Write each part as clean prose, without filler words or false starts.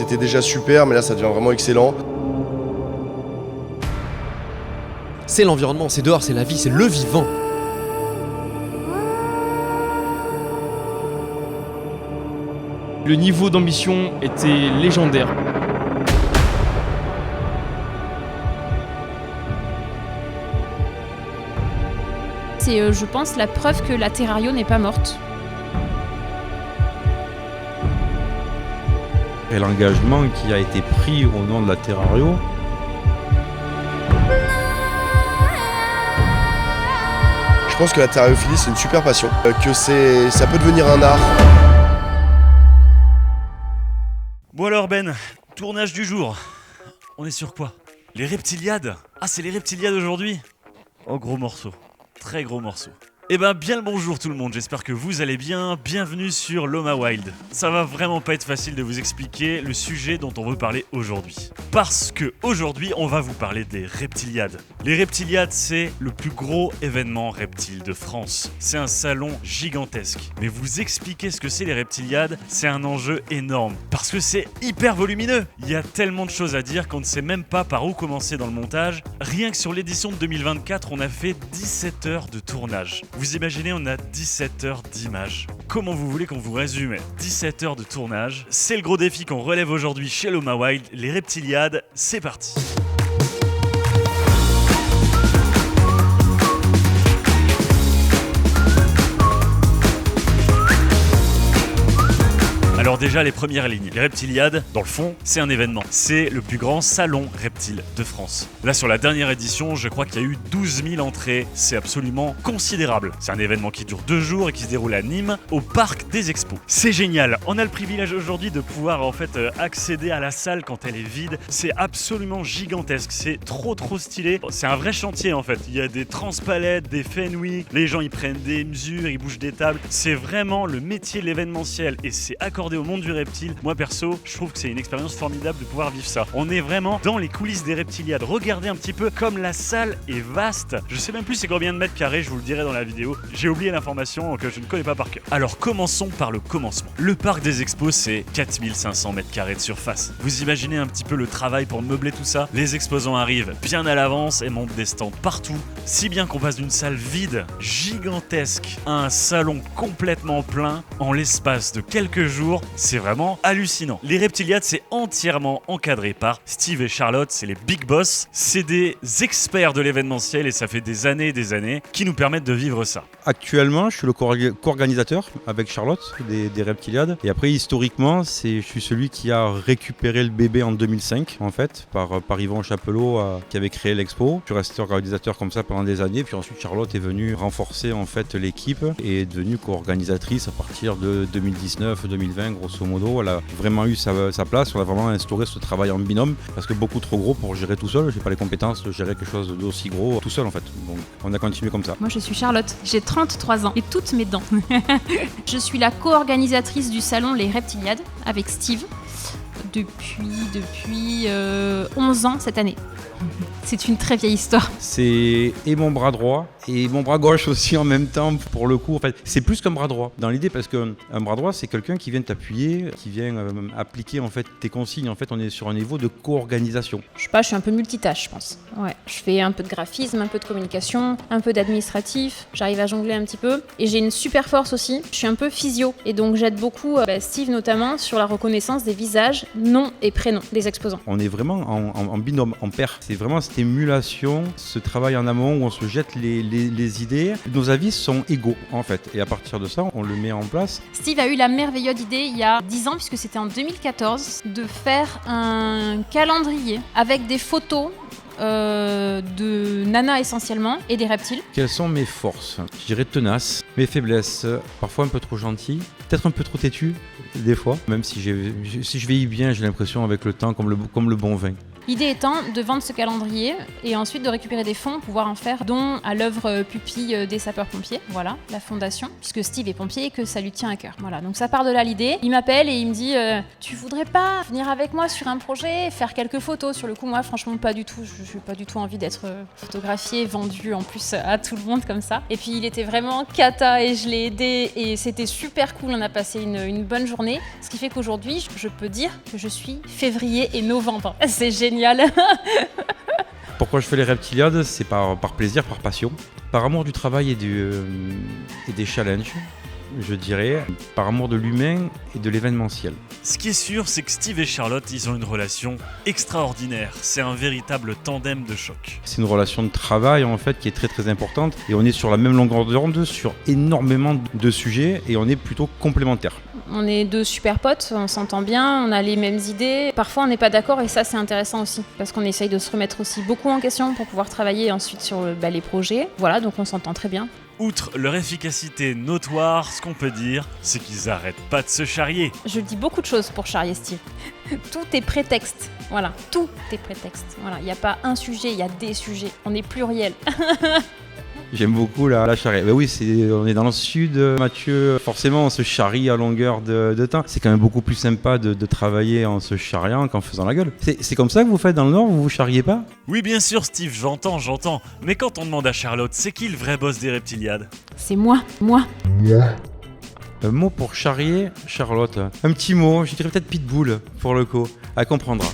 c'était déjà super, mais là ça devient vraiment excellent. C'est l'environnement, c'est dehors, c'est la vie, c'est le vivant. Le niveau d'ambition était légendaire. C'est, je pense, la preuve que la Terrario n'est pas morte. Et l'engagement qui a été pris au nom de la Terrario. Je pense que la terrariophilie c'est une super passion, que ça peut devenir un art. Bon alors Ben, tournage du jour. On est sur quoi? Les reptiliades? Ah, c'est les reptiliades aujourd'hui? Oh, gros morceau. Très gros morceau. Eh ben bien le bonjour tout le monde, j'espère que vous allez bien, bienvenue sur Loma Wild. Ça va vraiment pas être facile de vous expliquer le sujet dont on veut parler aujourd'hui. Parce que aujourd'hui on va vous parler des reptiliades. Les reptiliades c'est le plus gros événement reptile de France. C'est un salon gigantesque. Mais vous expliquer ce que c'est les reptiliades, c'est un enjeu énorme. Parce que c'est hyper volumineux. Il y a tellement de choses à dire qu'on ne sait même pas par où commencer dans le montage. Rien que sur l'édition de 2024, on a fait 17 heures de tournage. Vous imaginez, on a 17 heures d'images. Comment vous voulez qu'on vous résume 17 heures de tournage? C'est le gros défi qu'on relève aujourd'hui chez Loma Wild, les reptiliades, c'est parti. Alors déjà les premières lignes, les reptiliades, dans le fond, c'est un événement. C'est le plus grand salon reptile de France. Là sur la dernière édition, je crois qu'il y a eu 12 000 entrées, c'est absolument considérable. C'est un événement qui dure 2 jours et qui se déroule à Nîmes, au parc des expos. C'est génial, on a le privilège aujourd'hui de pouvoir accéder à la salle quand elle est vide. C'est absolument gigantesque, c'est trop stylé. C'est un vrai chantier en fait, il y a des transpalettes, des Fenwick, les gens ils prennent des mesures, ils bougent des tables. C'est vraiment le métier de l'événementiel et c'est accordé au monde du reptile. Moi perso, je trouve que c'est une expérience formidable de pouvoir vivre ça. On est vraiment dans les coulisses des reptiliades. Regardez un petit peu comme la salle est vaste. Je sais même plus c'est combien de mètres carrés, je vous le dirai dans la vidéo. J'ai oublié l'information que je ne connais pas par cœur. Alors commençons par le commencement. Le parc des expos c'est 4500 mètres carrés de surface. Vous imaginez un petit peu le travail pour meubler tout ça? Les exposants arrivent bien à l'avance et montent des stands partout. Si bien qu'on passe d'une salle vide, gigantesque, à un salon complètement plein en l'espace de quelques jours. C'est vraiment hallucinant. Les reptiliades, c'est entièrement encadré par Steve et Charlotte, c'est les big boss. C'est des experts de l'événementiel et ça fait des années qui nous permettent de vivre ça. Actuellement, je suis le co-organisateur avec Charlotte des reptiliades. Et après, historiquement, je suis celui qui a récupéré le bébé en 2005, en fait, par Yvon Chapelot qui avait créé l'expo. Je suis resté organisateur comme ça pendant des années. Puis ensuite, Charlotte est venue renforcer en fait l'équipe et est devenue co-organisatrice à partir de 2019-2020. Grosso modo, elle a vraiment eu sa place. On a vraiment instauré ce travail en binôme parce que beaucoup trop gros pour gérer tout seul. J'ai pas les compétences de gérer quelque chose d'aussi gros tout seul en fait. Donc on a continué comme ça. Moi je suis Charlotte, j'ai 33 ans et toutes mes dents. Je suis la co-organisatrice du salon Les Reptiliades avec Steve depuis 11 ans cette année. C'est une très vieille histoire. C'est et mon bras droit et mon bras gauche aussi en même temps pour le coup. En fait, c'est plus qu'un bras droit dans l'idée parce qu'un bras droit c'est quelqu'un qui vient t'appuyer, qui vient appliquer en fait tes consignes. En fait, on est sur un niveau de co-organisation. Je sais pas, je suis un peu multitâche, je pense. Ouais, je fais un peu de graphisme, un peu de communication, un peu d'administratif. J'arrive à jongler un petit peu et j'ai une super force aussi. Je suis un peu physio et donc j'aide beaucoup Steve notamment sur la reconnaissance des visages, noms et prénoms des exposants. On est vraiment en binôme, en paire. C'est vraiment cette émulation, ce travail en amont où on se jette les idées. Nos avis sont égaux en fait et à partir de ça, on le met en place. Steve a eu la merveilleuse idée il y a 10 ans, puisque c'était en 2014, de faire un calendrier avec des photos de nanas essentiellement et des reptiles. Quelles sont mes forces? Je dirais tenace, mes faiblesses, parfois un peu trop gentil, peut-être un peu trop têtu des fois, même si je vieillis bien, j'ai l'impression avec le temps comme le bon vin. L'idée étant de vendre ce calendrier et ensuite de récupérer des fonds pour pouvoir en faire don à l'œuvre pupille des sapeurs-pompiers, voilà, la fondation, puisque Steve est pompier et que ça lui tient à cœur. Voilà, donc ça part de là l'idée. Il m'appelle et il me dit tu voudrais pas venir avec moi sur un projet, faire quelques photos? Sur le coup, moi franchement pas du tout, je n'ai pas du tout envie d'être photographié, vendu en plus à tout le monde comme ça. Et puis il était vraiment cata et je l'ai aidé et c'était super cool, on a passé une bonne journée, ce qui fait qu'aujourd'hui je peux dire que je suis février et novembre. C'est génial. Pourquoi je fais les reptiliades? C'est par plaisir, par passion, par amour du travail et des challenges, je dirais, par amour de l'humain et de l'événementiel. Ce qui est sûr, c'est que Steve et Charlotte, ils ont une relation extraordinaire. C'est un véritable tandem de choc. C'est une relation de travail en fait qui est très très importante et on est sur la même longueur d'onde sur énormément de sujets et on est plutôt complémentaires. On est deux super potes, on s'entend bien, on a les mêmes idées. Parfois on n'est pas d'accord et ça c'est intéressant aussi parce qu'on essaye de se remettre aussi beaucoup en question pour pouvoir travailler ensuite sur les projets. Voilà, donc on s'entend très bien. Outre leur efficacité notoire, ce qu'on peut dire, c'est qu'ils arrêtent pas de se charrier. Je dis beaucoup de choses pour charrier Steve. Tout est prétexte. Voilà, tout est prétexte. Voilà, il n'y a pas un sujet, il y a des sujets. On est pluriel. J'aime beaucoup la charrie. Ben oui, on est dans le sud, Mathieu. Forcément, on se charrie à longueur de temps. C'est quand même beaucoup plus sympa de travailler en se charriant qu'en faisant la gueule. C'est comme ça que vous faites dans le Nord, vous vous charriez pas? Oui, bien sûr, Steve, j'entends. Mais quand on demande à Charlotte, c'est qui le vrai boss des reptiliades? C'est moi. Un mot pour charrier, Charlotte. Un petit mot, je dirais peut-être pitbull, pour le coup. Elle comprendra.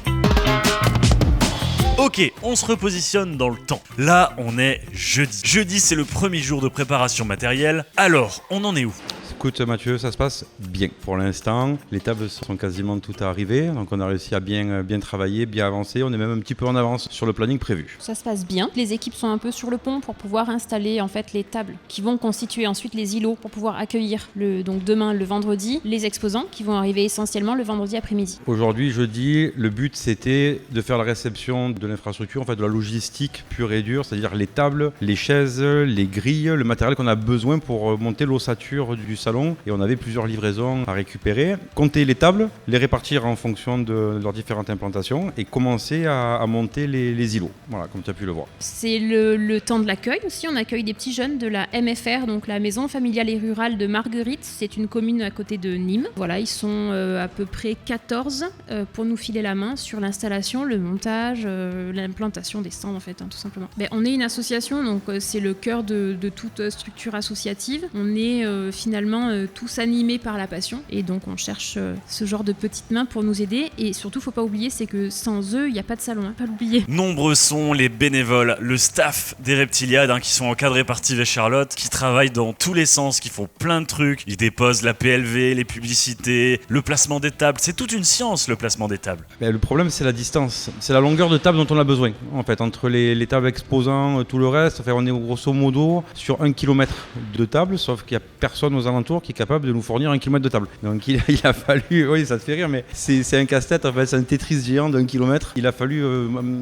Ok, on se repositionne dans le temps. Là, on est jeudi. Jeudi, c'est le premier jour de préparation matérielle. Alors, on en est où? Écoute Mathieu, ça se passe bien pour l'instant. Les tables sont quasiment toutes arrivées, donc on a réussi à bien travailler, bien avancer. On est même un petit peu en avance sur le planning prévu. Ça se passe bien. Les équipes sont un peu sur le pont pour pouvoir installer en fait les tables qui vont constituer ensuite les îlots pour pouvoir accueillir donc demain le vendredi les exposants qui vont arriver essentiellement le vendredi après-midi. Aujourd'hui, jeudi, le but c'était de faire la réception de l'infrastructure, en fait de la logistique pure et dure, c'est-à-dire les tables, les chaises, les grilles, le matériel qu'on a besoin pour monter l'ossature du salon. Et on avait plusieurs livraisons à récupérer, compter les tables, les répartir en fonction de leurs différentes implantations et commencer à monter les îlots, voilà, comme tu as pu le voir. C'est le temps de l'accueil aussi, on accueille des petits jeunes de la MFR, donc la maison familiale et rurale de Marguerite, c'est une commune à côté de Nîmes. Voilà, ils sont à peu près 14 pour nous filer la main sur l'installation, le montage, l'implantation des stands en fait, tout simplement. On est une association, donc c'est le cœur de toute structure associative. On est finalement tous animés par la passion et donc on cherche ce genre de petites mains pour nous aider et surtout faut pas oublier c'est que sans eux il n'y a pas de salon, pas l'oublier. Nombreux sont les bénévoles, le staff des reptiliades qui sont encadrés par Steve et Charlotte, qui travaillent dans tous les sens, qui font plein de trucs, ils déposent la PLV, les publicités, le placement des tables, c'est toute une science le placement des tables. Le problème c'est la distance, c'est la longueur de table dont on a besoin en fait, entre les tables exposants, tout le reste, enfin, on est grosso modo sur 1 km de table, sauf qu'il n'y a personne aux alentours qui est capable de nous fournir 1 km de table. Donc il a fallu, oui ça te fait rire, mais c'est un casse-tête, en fait, c'est un Tetris géant d'1 km. Il a fallu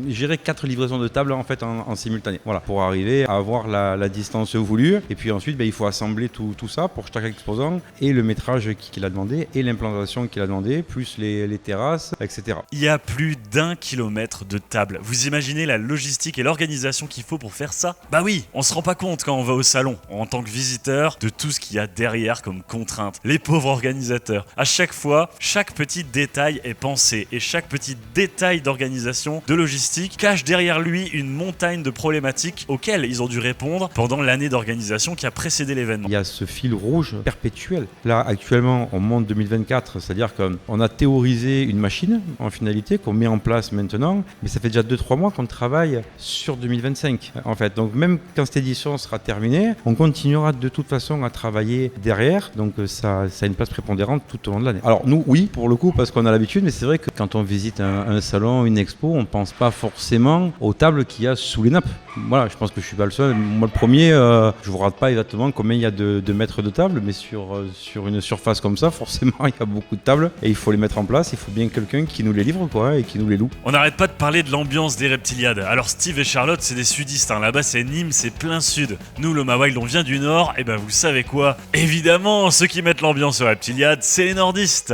gérer 4 livraisons de table en fait en simultané. Voilà, pour arriver à avoir la distance voulue. Et puis ensuite, il faut assembler tout ça pour chaque exposant et le métrage qu'il a demandé et l'implantation qu'il a demandé, plus les terrasses, etc. Il y a plus d'1 kilomètre de table. Vous imaginez la logistique et l'organisation qu'il faut pour faire ça? Bah oui, on se rend pas compte quand on va au salon, en tant que visiteur, de tout ce qu'il y a derrière comme contrainte. Les pauvres organisateurs. À chaque fois, chaque petit détail est pensé et chaque petit détail d'organisation, de logistique, cache derrière lui une montagne de problématiques auxquelles ils ont dû répondre pendant l'année d'organisation qui a précédé l'événement. Il y a ce fil rouge perpétuel. Là, actuellement, on monte 2024, c'est-à-dire qu'on a théorisé une machine en finalité qu'on met en place maintenant, mais ça fait déjà 2-3 mois qu'on travaille sur 2025 en fait. Donc même quand cette édition sera terminée, on continuera de toute façon à travailler derrière. Donc ça a une place prépondérante tout au long de l'année. Alors nous, oui, pour le coup, parce qu'on a l'habitude, mais c'est vrai que quand on visite un salon, une expo, on ne pense pas forcément aux tables qu'il y a sous les nappes. Voilà, je pense que je suis pas le seul. Moi, le premier, je vous rate pas exactement combien il y a de mètres de table, mais sur une surface comme ça, forcément, il y a beaucoup de tables et il faut les mettre en place. Il faut bien quelqu'un qui nous les livre, quoi, et qui nous les loue. On n'arrête pas de parler de l'ambiance des reptiliades. Alors Steve et Charlotte, c'est des sudistes. Là-bas, c'est Nîmes, c'est plein sud. Nous, le Wild, on vient du nord. Et ben, vous savez quoi? Évidemment, Évidemment, ceux qui mettent l'ambiance au Reptiliade, c'est les nordistes.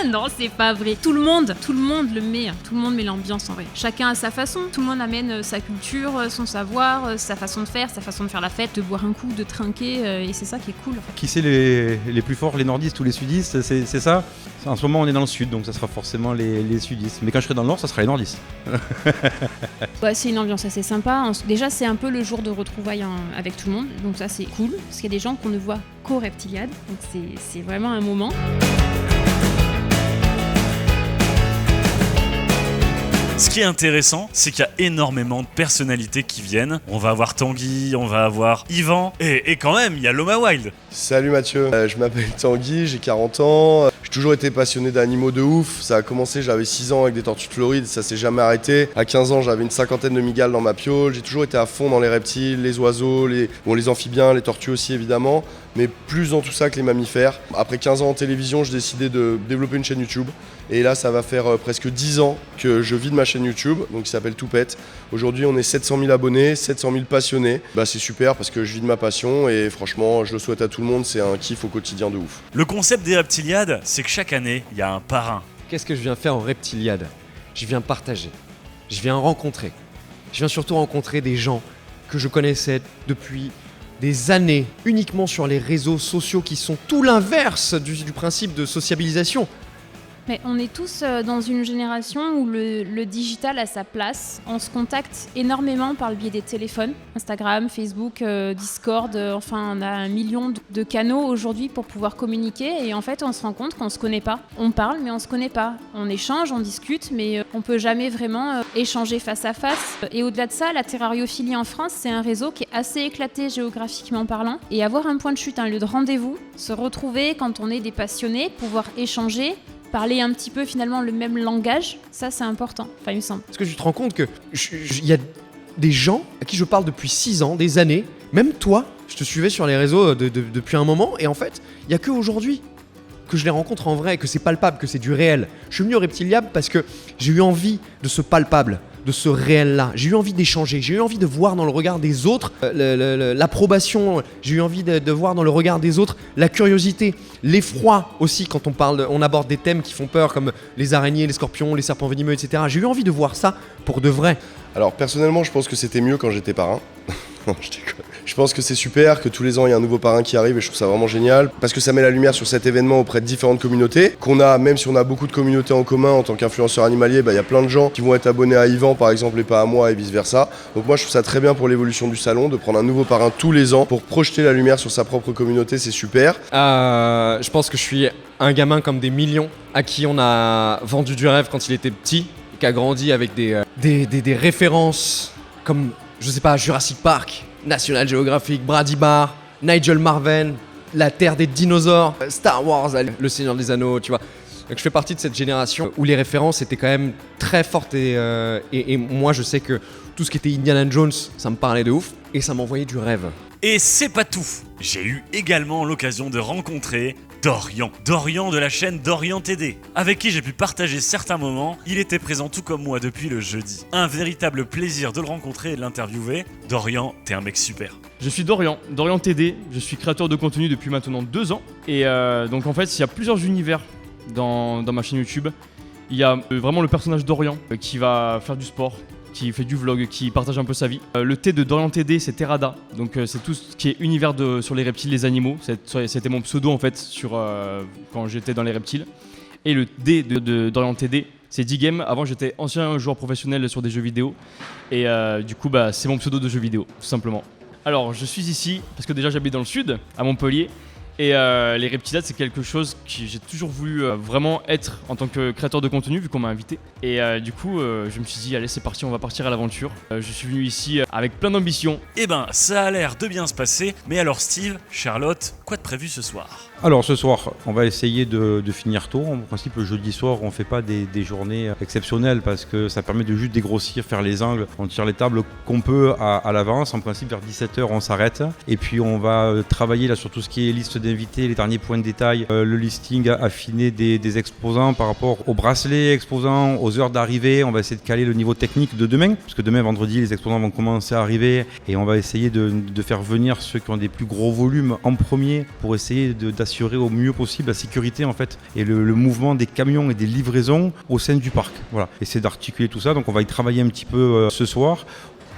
Non, c'est pas vrai. Tout le monde le met. Tout le monde met l'ambiance en vrai. Chacun à sa façon. Tout le monde amène sa culture, son savoir, sa façon de faire la fête, de boire un coup, de trinquer. Et c'est ça qui est cool. En fait. Qui c'est les plus forts, les nordistes ou les sudistes, c'est ça? En ce moment on est dans le sud, donc ça sera forcément les sudistes. Mais quand je serai dans le nord, ça sera les nordistes. Ouais, c'est une ambiance assez sympa. Déjà, c'est un peu le jour de retrouvailles avec tout le monde. Donc ça, c'est cool. Parce qu'il y a des gens qu'on ne voit qu'au Reptiliade. Donc c'est vraiment un moment. Ce qui est intéressant, c'est qu'il y a énormément de personnalités qui viennent. On va avoir Tanguy, on va avoir Yvan, et quand même, il y a Loma Wild. Salut Mathieu, je m'appelle Tanguy, j'ai 40 ans. J'ai toujours été passionné d'animaux de ouf. Ça a commencé, j'avais 6 ans avec des tortues de Floride, ça s'est jamais arrêté. À 15 ans, j'avais une 50aine de mygales dans ma piole. J'ai toujours été à fond dans les reptiles, les oiseaux, les amphibiens, les tortues aussi évidemment, mais plus dans tout ça que les mammifères. Après 15 ans en télévision, j'ai décidé de développer une chaîne YouTube. Et là, ça va faire presque 10 ans que je vis de ma chaîne YouTube, donc qui s'appelle Toupette. Aujourd'hui, on est 700 000 abonnés, 700 000 passionnés. C'est super parce que je vis de ma passion et franchement, je le souhaite à tout le monde, c'est un kiff au quotidien de ouf. Le concept des Reptiliades, c'est que chaque année, il y a un parrain. Qu'est-ce que je viens faire en Reptiliade? Je viens partager, je viens rencontrer. Je viens surtout rencontrer des gens que je connaissais depuis des années, uniquement sur les réseaux sociaux qui sont tout l'inverse du principe de sociabilisation. Mais on est tous dans une génération où le digital a sa place. On se contacte énormément par le biais des téléphones, Instagram, Facebook, Discord. Enfin, on a 1 million de canaux aujourd'hui pour pouvoir communiquer. Et en fait, on se rend compte qu'on se connaît pas. On parle, mais on se connaît pas. On échange, on discute, mais on peut jamais vraiment échanger face à face. Et au-delà de ça, la terrariophilie en France, c'est un réseau qui est assez éclaté géographiquement parlant. Et avoir un point de chute, un lieu de rendez-vous, se retrouver quand on est des passionnés, pouvoir échanger, parler un petit peu finalement le même langage, ça c'est important, enfin il me semble. Parce que tu te rends compte que y a des gens à qui je parle depuis 6 ans, des années, même toi, je te suivais sur les réseaux depuis un moment, et en fait, il n'y a qu'aujourd'hui que je les rencontre en vrai, que c'est palpable, que c'est du réel. Je suis venu au Reptiliade parce que j'ai eu envie de ce palpable, de ce réel-là. J'ai eu envie d'échanger, j'ai eu envie de voir dans le regard des autres l'approbation, j'ai eu envie de voir dans le regard des autres la curiosité, l'effroi aussi quand on aborde des thèmes qui font peur comme les araignées, les scorpions, les serpents venimeux, etc. J'ai eu envie de voir ça pour de vrai. Alors personnellement, je pense que c'était mieux quand j'étais parrain. Non, je déconne. Je pense que c'est super que tous les ans il y a un nouveau parrain qui arrive et je trouve ça vraiment génial parce que ça met la lumière sur cet événement auprès de différentes communautés qu'on a, même si on a beaucoup de communautés en commun en tant qu'influenceur animalier, il y a plein de gens qui vont être abonnés à Yvan par exemple et pas à moi et vice versa. Donc moi je trouve ça très bien pour l'évolution du salon de prendre un nouveau parrain tous les ans pour projeter la lumière sur sa propre communauté, c'est super. Je pense que je suis un gamin comme des millions à qui on a vendu du rêve quand il était petit, qui a grandi avec des références comme, je sais pas, Jurassic Park, National Geographic, Brady Bar, Nigel Marven, La Terre des dinosaures, Star Wars, Le Seigneur des Anneaux, tu vois. Donc je fais partie de cette génération où les références étaient quand même très fortes et moi je sais que tout ce qui était Indiana Jones, ça me parlait de ouf et ça m'envoyait du rêve. Et c'est pas tout. J'ai eu également l'occasion de rencontrer Dorian de la chaîne Dorian TD, avec qui j'ai pu partager certains moments. Il était présent tout comme moi depuis le jeudi. Un véritable plaisir de le rencontrer et de l'interviewer. Dorian, t'es un mec super. Je suis Dorian TD, je suis créateur de contenu depuis maintenant 2 ans. Et donc en fait, il y a plusieurs univers dans ma chaîne YouTube. Il y a vraiment le personnage Dorian qui va faire du sport, qui fait du vlog, qui partage un peu sa vie. Le T de Dorian TD, c'est Terrada, donc c'est tout ce qui est univers sur les reptiles, les animaux. C'était mon pseudo en fait quand j'étais dans les reptiles. Et le D de Dorian TD, c'est D-Game. Avant, j'étais ancien joueur professionnel sur des jeux vidéo. Et du coup, c'est mon pseudo de jeu vidéo, tout simplement. Alors, je suis ici parce que déjà j'habite dans le sud, à Montpellier. Et les Reptiliades, c'est quelque chose que j'ai toujours voulu vraiment être en tant que créateur de contenu, vu qu'on m'a invité. Et du coup, je me suis dit, allez, c'est parti, on va partir à l'aventure. Je suis venu ici avec plein d'ambition. Eh ben, ça a l'air de bien se passer. Mais alors, Steve, Charlotte, quoi de prévu ce soir ? Alors ce soir, on va essayer de finir tôt. En principe, le jeudi soir, on ne fait pas des journées exceptionnelles parce que ça permet de juste dégrossir, faire les angles. On tire les tables qu'on peut à l'avance. En principe, vers 17h, on s'arrête. Et puis, on va travailler là sur tout ce qui est liste d'inviter les derniers points de détail, le listing affiné des exposants par rapport aux bracelets exposants, aux heures d'arrivée. On va essayer de caler le niveau technique de demain, parce que demain, vendredi, les exposants vont commencer à arriver et on va essayer de faire venir ceux qui ont des plus gros volumes en premier pour essayer d'assurer au mieux possible la sécurité en fait et le mouvement des camions et des livraisons au sein du parc. Voilà, essayer d'articuler tout ça. Donc on va y travailler un petit peu ce soir.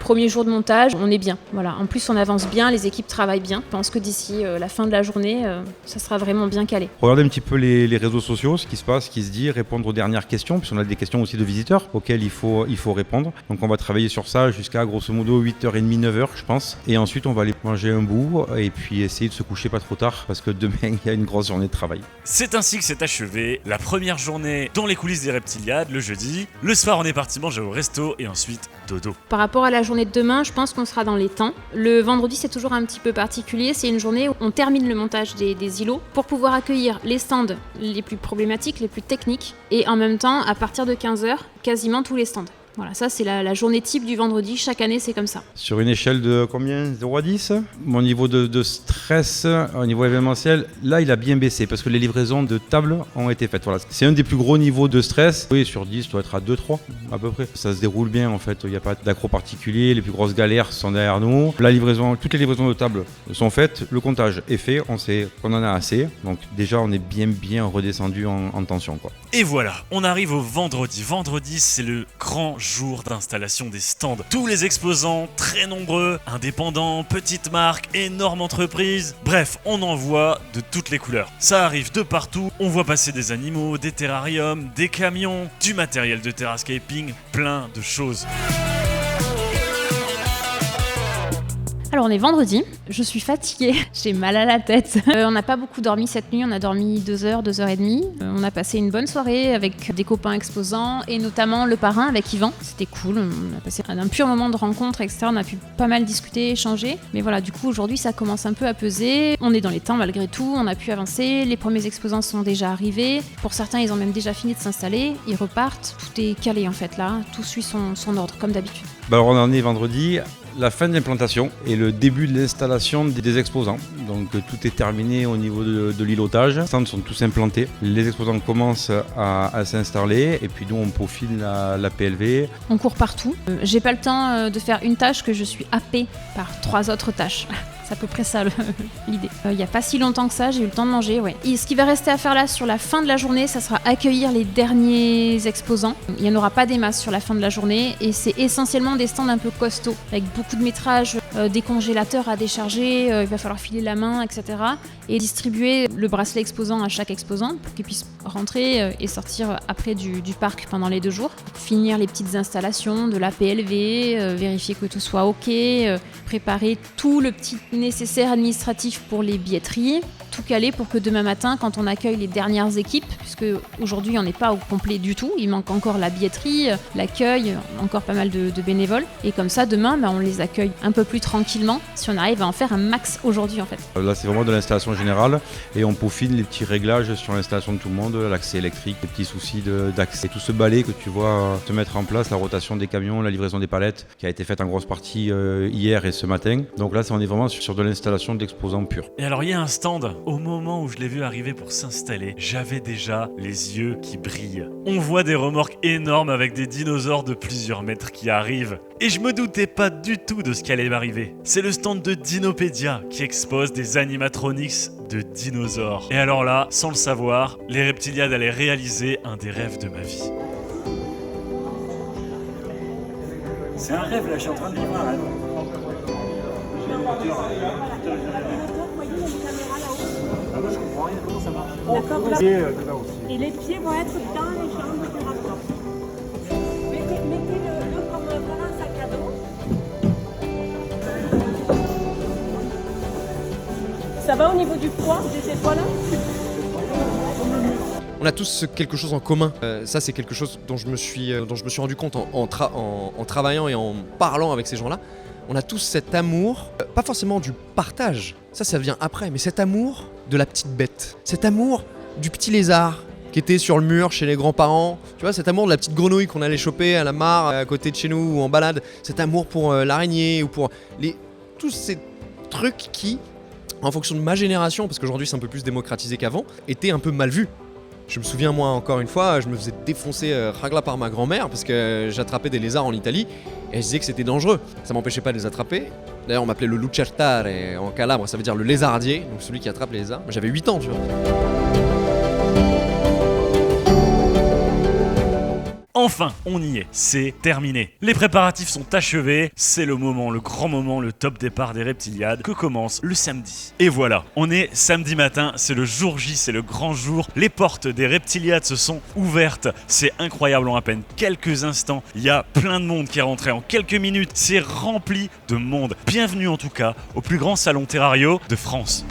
Premier jour de montage, on est bien. Voilà. En plus, on avance bien, les équipes travaillent bien. Je pense que d'ici la fin de la journée, ça sera vraiment bien calé. Regardez un petit peu les réseaux sociaux, ce qui se passe, ce qui se dit, répondre aux dernières questions, puisqu'on a des questions aussi de visiteurs auxquelles il faut répondre. Donc on va travailler sur ça jusqu'à grosso modo 8h30, 9h je pense. Et ensuite on va aller manger un bout et puis essayer de se coucher pas trop tard parce que demain il y a une grosse journée de travail. C'est ainsi que s'est achevée la première journée dans les coulisses des Reptiliades le jeudi. Le soir on est parti manger au resto et ensuite dodo. Par rapport à la journée de demain, je pense qu'on sera dans les temps. Le vendredi, c'est toujours un petit peu particulier. C'est une journée où on termine le montage des îlots pour pouvoir accueillir les stands les plus problématiques, les plus techniques. Et en même temps, à partir de 15h, quasiment tous les stands. Voilà, ça c'est la journée type du vendredi, chaque année c'est comme ça. Sur une échelle de combien? 0 à 10? Mon niveau de stress au niveau événementiel, là il a bien baissé parce que les livraisons de tables ont été faites. Voilà. C'est un des plus gros niveaux de stress. Oui, sur 10, ça doit être à 2-3 à peu près. Ça se déroule bien en fait, il n'y a pas d'accro particulier, les plus grosses galères sont derrière nous. La livraison, toutes les livraisons de tables sont faites, le comptage est fait, on sait qu'on en a assez. Donc déjà on est bien redescendu en tension quoi. Et voilà, on arrive au vendredi. Vendredi, c'est le grand jour d'installation des stands. Tous les exposants, très nombreux, indépendants, petites marques, énormes entreprises. Bref, on en voit de toutes les couleurs. Ça arrive de partout. On voit passer des animaux, des terrariums, des camions, du matériel de terrascaping, plein de choses. Alors on est vendredi, je suis fatiguée, j'ai mal à la tête. On n'a pas beaucoup dormi cette nuit, on a dormi 2h, 2h30. On a passé une bonne soirée avec des copains exposants et notamment le parrain avec Yvan. C'était cool, on a passé un pur moment de rencontre, etc. On a pu pas mal discuter, échanger. Mais voilà, du coup aujourd'hui ça commence un peu à peser. On est dans les temps malgré tout, on a pu avancer. Les premiers exposants sont déjà arrivés. Pour certains ils ont même déjà fini de s'installer, ils repartent. Tout est calé en fait là, tout suit son ordre comme d'habitude. Alors on en est vendredi. La fin de l'implantation et le début de l'installation des exposants. Donc tout est terminé au niveau de l'îlotage. Les stands sont tous implantés. Les exposants commencent à s'installer et puis nous on peaufine la PLV. On court partout. J'ai pas le temps de faire une tâche que je suis happée par 3 autres tâches. C'est à peu près ça l'idée. Il n'y a pas si longtemps que ça, j'ai eu le temps de manger, ouais. Et ce qui va rester à faire là sur la fin de la journée, ça sera accueillir les derniers exposants. Il n'y en aura pas des masses sur la fin de la journée et c'est essentiellement des stands un peu costauds, avec beaucoup de métrage, des congélateurs à décharger, il va falloir filer la main, etc. Et distribuer le bracelet exposant à chaque exposant pour qu'ils puissent rentrer et sortir après du parc pendant les 2 jours. Finir les petites installations de la PLV, vérifier que tout soit OK, préparer tout le petit nécessaire administratif pour les billetteries, tout caler pour que demain matin, quand on accueille les dernières équipes, puisque aujourd'hui on n'est pas au complet du tout, il manque encore la billetterie, l'accueil, encore pas mal de bénévoles, et comme ça demain on les accueille un peu plus tranquillement si on arrive à en faire un max aujourd'hui en fait. Là c'est vraiment de l'installation générale et on peaufine les petits réglages sur l'installation de tout le monde, l'accès électrique, les petits soucis d'accès, tout ce balai que tu vois se mettre en place, la rotation des camions, la livraison des palettes qui a été faite en grosse partie hier et ce matin. Donc là on est vraiment sur de l'installation d'exposants purs. Et alors il y a un stand, au moment où je l'ai vu arriver pour s'installer, j'avais déjà les yeux qui brillent. On voit des remorques énormes avec des dinosaures de plusieurs mètres qui arrivent. Et je me doutais pas du tout de ce qui allait m'arriver. C'est le stand de Dinopédia qui expose des animatronics de dinosaures. Et alors là, sans le savoir, les Reptiliades allaient réaliser un des rêves de ma vie. C'est un rêve là, je suis en train de vivre un rêve. Ah, moi je comprends rien, comment ça marche? D'accord, là. Dedans aussi. Et les pieds vont être dans les jambes du rapport. Mettez-le comme un sac à dos. Ça va au niveau du poids de ces poids-là? On a tous quelque chose en commun. Ça, c'est quelque chose dont je me suis rendu compte en travaillant et en parlant avec ces gens-là. On a tous cet amour, pas forcément du partage, ça vient après, mais cet amour de la petite bête. Cet amour du petit lézard qui était sur le mur chez les grands-parents. Tu vois, cet amour de la petite grenouille qu'on allait choper à la mare à côté de chez nous ou en balade. Cet amour pour l'araignée ou pour tous ces trucs qui en fonction de ma génération, parce qu'aujourd'hui c'est un peu plus démocratisé qu'avant, était un peu mal vu. Je me souviens, moi, encore une fois, je me faisais défoncer ragla par ma grand-mère parce que j'attrapais des lézards en Italie et elle disait que c'était dangereux. Ça m'empêchait pas de les attraper. D'ailleurs, on m'appelait le lucertare en calabre, ça veut dire le lézardier, donc celui qui attrape les lézards. J'avais 8 ans, tu vois. Enfin, on y est, c'est terminé. Les préparatifs sont achevés, c'est le moment, le grand moment, le top départ des Reptiliades que commence le samedi. Et voilà, on est samedi matin, c'est le jour J, c'est le grand jour. Les portes des Reptiliades se sont ouvertes, c'est incroyable, en à peine quelques instants, il y a plein de monde qui est rentré en quelques minutes, c'est rempli de monde. Bienvenue en tout cas au plus grand salon Terrario de France.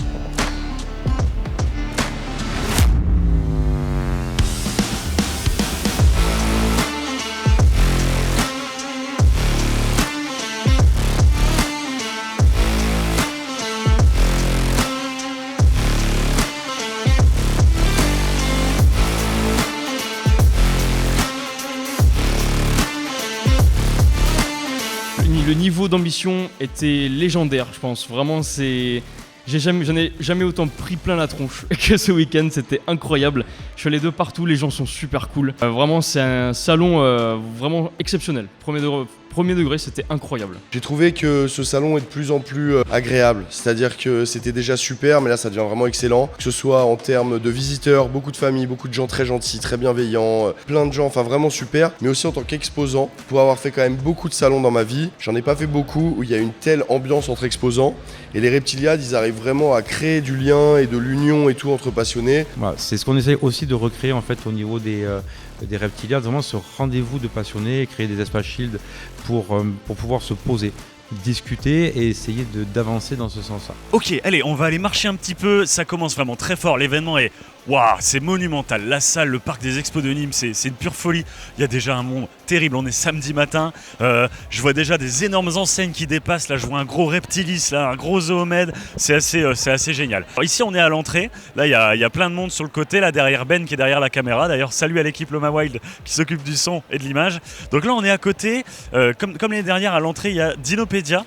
Le niveau d'ambition était légendaire, je pense. Vraiment, j'en ai jamais autant pris plein la tronche que ce week-end. C'était incroyable. Je suis allé de partout, les gens sont super cool. Vraiment, c'est un salon vraiment exceptionnel. Premier degré, c'était incroyable. J'ai trouvé que ce salon est de plus en plus agréable, c'est-à-dire que c'était déjà super, mais là ça devient vraiment excellent. Que ce soit en termes de visiteurs, beaucoup de familles, beaucoup de gens très gentils, très bienveillants, plein de gens, enfin vraiment super. Mais aussi en tant qu'exposant, pour avoir fait quand même beaucoup de salons dans ma vie, j'en ai pas fait beaucoup où il y a une telle ambiance entre exposants. Et les Reptiliades, ils arrivent vraiment à créer du lien et de l'union et tout entre passionnés. Voilà, c'est ce qu'on essaie aussi de recréer en fait au niveau des Reptiliades, vraiment ce rendez-vous de passionnés, créer des espaces shield pour pouvoir se poser, discuter et essayer d'avancer dans ce sens-là. Ok, allez, on va aller marcher un petit peu, ça commence vraiment très fort, l'événement est... Waouh, c'est monumental, la salle, le parc des expos de Nîmes, c'est une pure folie. Il y a déjà un monde terrible, on est samedi matin, je vois déjà des énormes enseignes qui dépassent, là je vois un gros Reptilis, là, un gros Zoomed, c'est assez génial. Alors, ici on est à l'entrée, là il y a plein de monde sur le côté, là derrière Ben qui est derrière la caméra, d'ailleurs salut à l'équipe Loma Wild qui s'occupe du son et de l'image. Donc là on est à côté, comme l'année dernière à l'entrée il y a Dinopédia,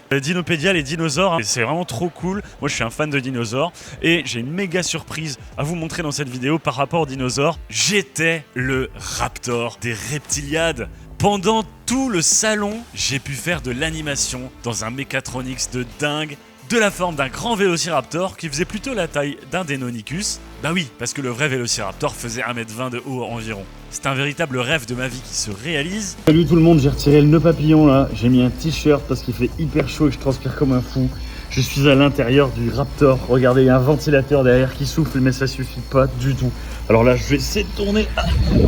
les dinosaures, hein. C'est vraiment trop cool, moi je suis un fan de dinosaures et j'ai une méga surprise à vous montrer dans cette vidéo par rapport aux dinosaures. J'étais le Raptor des Reptiliades. Pendant tout le salon, j'ai pu faire de l'animation dans un Mechatronics de dingue, de la forme d'un grand Vélociraptor qui faisait plutôt la taille d'un Deinonychus. Bah oui, parce que le vrai Vélociraptor faisait 1m20 de haut environ. C'est un véritable rêve de ma vie qui se réalise. Salut tout le monde, j'ai retiré le nœud papillon là, j'ai mis un t-shirt parce qu'il fait hyper chaud et je transpire comme un fou. Je suis à l'intérieur du Raptor, regardez, il y a un ventilateur derrière qui souffle mais ça suffit pas du tout. Alors là je vais essayer de tourner,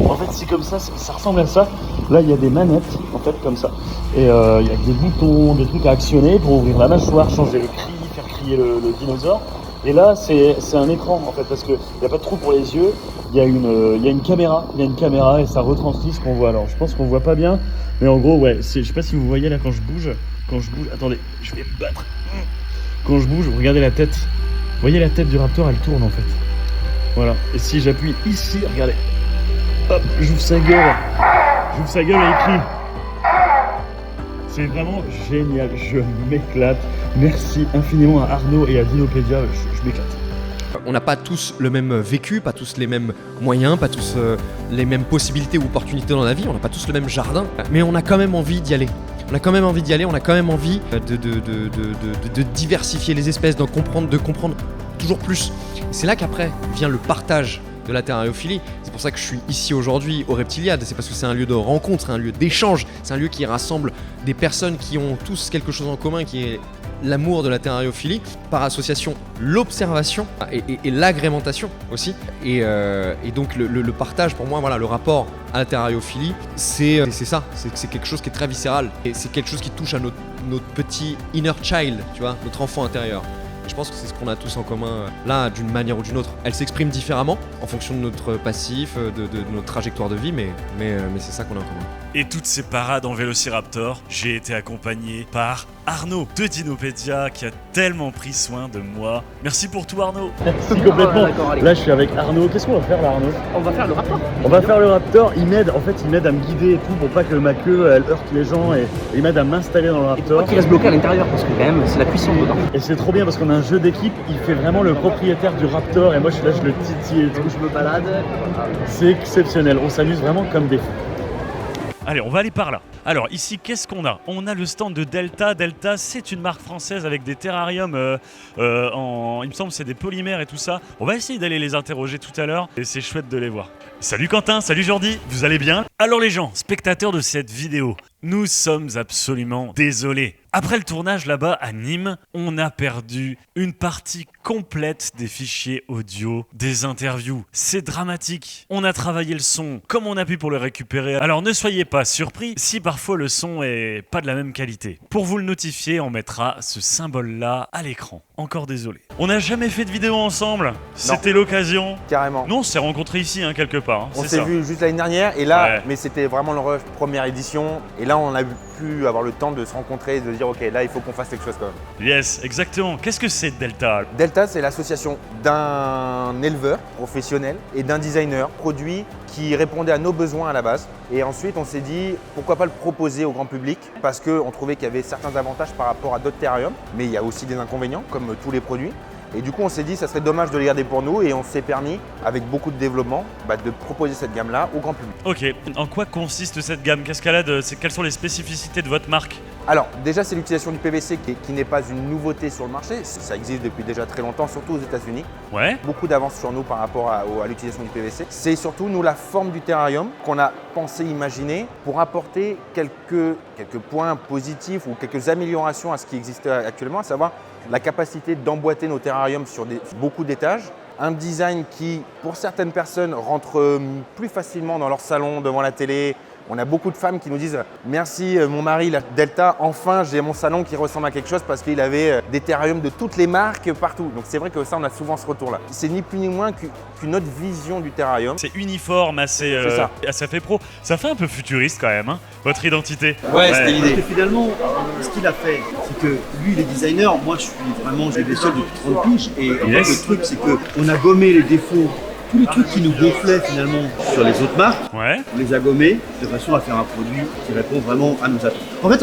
en fait c'est comme ça, ça ressemble à ça. Là il y a des manettes en fait comme ça et il y a des boutons, des trucs à actionner pour ouvrir la mâchoire, changer le cri, faire crier le dinosaure. Et là c'est un écran en fait parce qu'il n'y a pas de trou pour les yeux, il y a une caméra et ça retranscrit ce qu'on voit. Alors je pense qu'on voit pas bien mais en gros ouais, je sais pas si vous voyez là quand je bouge, attendez, je vais me battre. Quand je bouge, regardez la tête. Vous voyez la tête du Raptor, elle tourne en fait. Voilà. Et si j'appuie ici, regardez. Hop, j'ouvre sa gueule. J'ouvre sa gueule et il crie. C'est vraiment génial. Je m'éclate. Merci infiniment à Arnaud et à Dinopédia. Je m'éclate. On n'a pas tous le même vécu, pas tous les mêmes moyens, pas tous les mêmes possibilités ou opportunités dans la vie, on n'a pas tous le même jardin, mais on a quand même envie d'y aller. On a quand même envie d'y aller, on a quand même envie de diversifier les espèces, de comprendre toujours plus. C'est là qu'après vient le partage de la terrariophilie. C'est pour ça que je suis ici aujourd'hui au Reptiliades, c'est parce que c'est un lieu de rencontre, un lieu d'échange, c'est un lieu qui rassemble des personnes qui ont tous quelque chose en commun, qui est l'amour de la terrariophilie, par association l'observation et l'agrémentation aussi. Et donc le partage, pour moi, voilà, le rapport à la terrariophilie, c'est ça, c'est quelque chose qui est très viscéral. Et c'est quelque chose qui touche à notre petit inner child, tu vois, notre enfant intérieur. Et je pense que c'est ce qu'on a tous en commun là, d'une manière ou d'une autre. Elle s'exprime différemment en fonction de notre passif, de notre trajectoire de vie, mais c'est ça qu'on a en commun. Et toutes ces parades en Vélociraptor, j'ai été accompagné par Arnaud de Dinopédia qui a tellement pris soin de moi. Merci pour tout Arnaud. Si, complètement. Là, je suis avec Arnaud. Qu'est-ce qu'on va faire là, Arnaud? On va faire le rapport. On va faire le Raptor. Il m'aide à me guider et tout pour pas que ma queue elle heurte les gens et il m'aide à m'installer dans le Et Raptor. pas qu'il reste bloqué à l'intérieur parce que quand même c'est la cuisson dedans. Et c'est trop bien parce qu'on a un jeu d'équipe. Il fait vraiment le propriétaire du Raptor et moi je suis là, je le titille et tout. Je me balade. C'est exceptionnel. On s'amuse vraiment comme des fous. Allez, on va aller par là. Alors ici, qu'est-ce qu'on a? On a le stand de Delta. Delta, c'est une marque française avec des terrariums il me semble que c'est des polymères et tout ça. On va essayer d'aller les interroger tout à l'heure et c'est chouette de les voir. Salut Quentin, salut Jordi, vous allez bien? Alors les gens, spectateurs de cette vidéo, nous sommes absolument désolés. Après le tournage là-bas à Nîmes, on a perdu une partie complète des fichiers audio, des interviews. C'est dramatique. On a travaillé le son comme on a pu pour le récupérer. Alors ne soyez pas surpris si parfois le son est pas de la même qualité. Pour vous le notifier, on mettra ce symbole-là à l'écran. Encore désolé. On n'a jamais fait de vidéo ensemble. C'était l'occasion. Carrément. Non, on s'est rencontrés ici quelque part. On c'est s'est ça. vu juste l'année dernière et là, Ouais. mais c'était vraiment la première édition. Et là, on a pu avoir le temps de se rencontrer et de dire ok, là, il faut qu'on fasse quelque chose quand même. Yes, exactement. Qu'est-ce que c'est Delta? Delta, c'est l'association d'un éleveur professionnel et d'un designer produit qui répondait à nos besoins à la base. Et ensuite, on s'est dit pourquoi pas le proposer au grand public parce qu'on trouvait qu'il y avait certains avantages par rapport à d'autres terrariums, mais il y a aussi des inconvénients comme tous les produits. Et du coup, on s'est dit ça serait dommage de les garder pour nous et on s'est permis, avec beaucoup de développement, de proposer cette gamme-là au grand public. Ok, en quoi consiste cette gamme? Qu'est-ce qu'elle a quelles sont les spécificités de votre marque? Alors déjà, c'est l'utilisation du PVC qui n'est pas une nouveauté sur le marché. Ça existe depuis déjà très longtemps, surtout aux États-Unis. Ouais. Beaucoup d'avance sur nous par rapport à l'utilisation du PVC. C'est surtout nous la forme du terrarium qu'on a pensé imaginer pour apporter quelques points positifs ou quelques améliorations à ce qui existe actuellement, à savoir la capacité d'emboîter nos terrariums sur beaucoup d'étages. Un design qui, pour certaines personnes, rentre plus facilement dans leur salon, devant la télé. On a beaucoup de femmes qui nous disent « Merci mon mari, la Delta, enfin j'ai mon salon qui ressemble à quelque chose parce qu'il avait des terrariums de toutes les marques partout. » Donc c'est vrai que ça, on a souvent ce retour-là. C'est ni plus ni moins qu'une autre vision du terrarium. C'est uniforme, assez fait pro. Ça fait un peu futuriste quand même, votre identité. Ouais, c'était l'idée. Parce que finalement, ce qu'il a fait, c'est que lui, il est designer. Moi, j'ai des soldes depuis 30 piges. Et en fait, le truc, c'est qu'on a gommé les défauts. Tous les trucs qui nous gonflaient finalement sur les autres marques, on les a gommés de façon à faire un produit qui répond vraiment à nos attentes. En fait,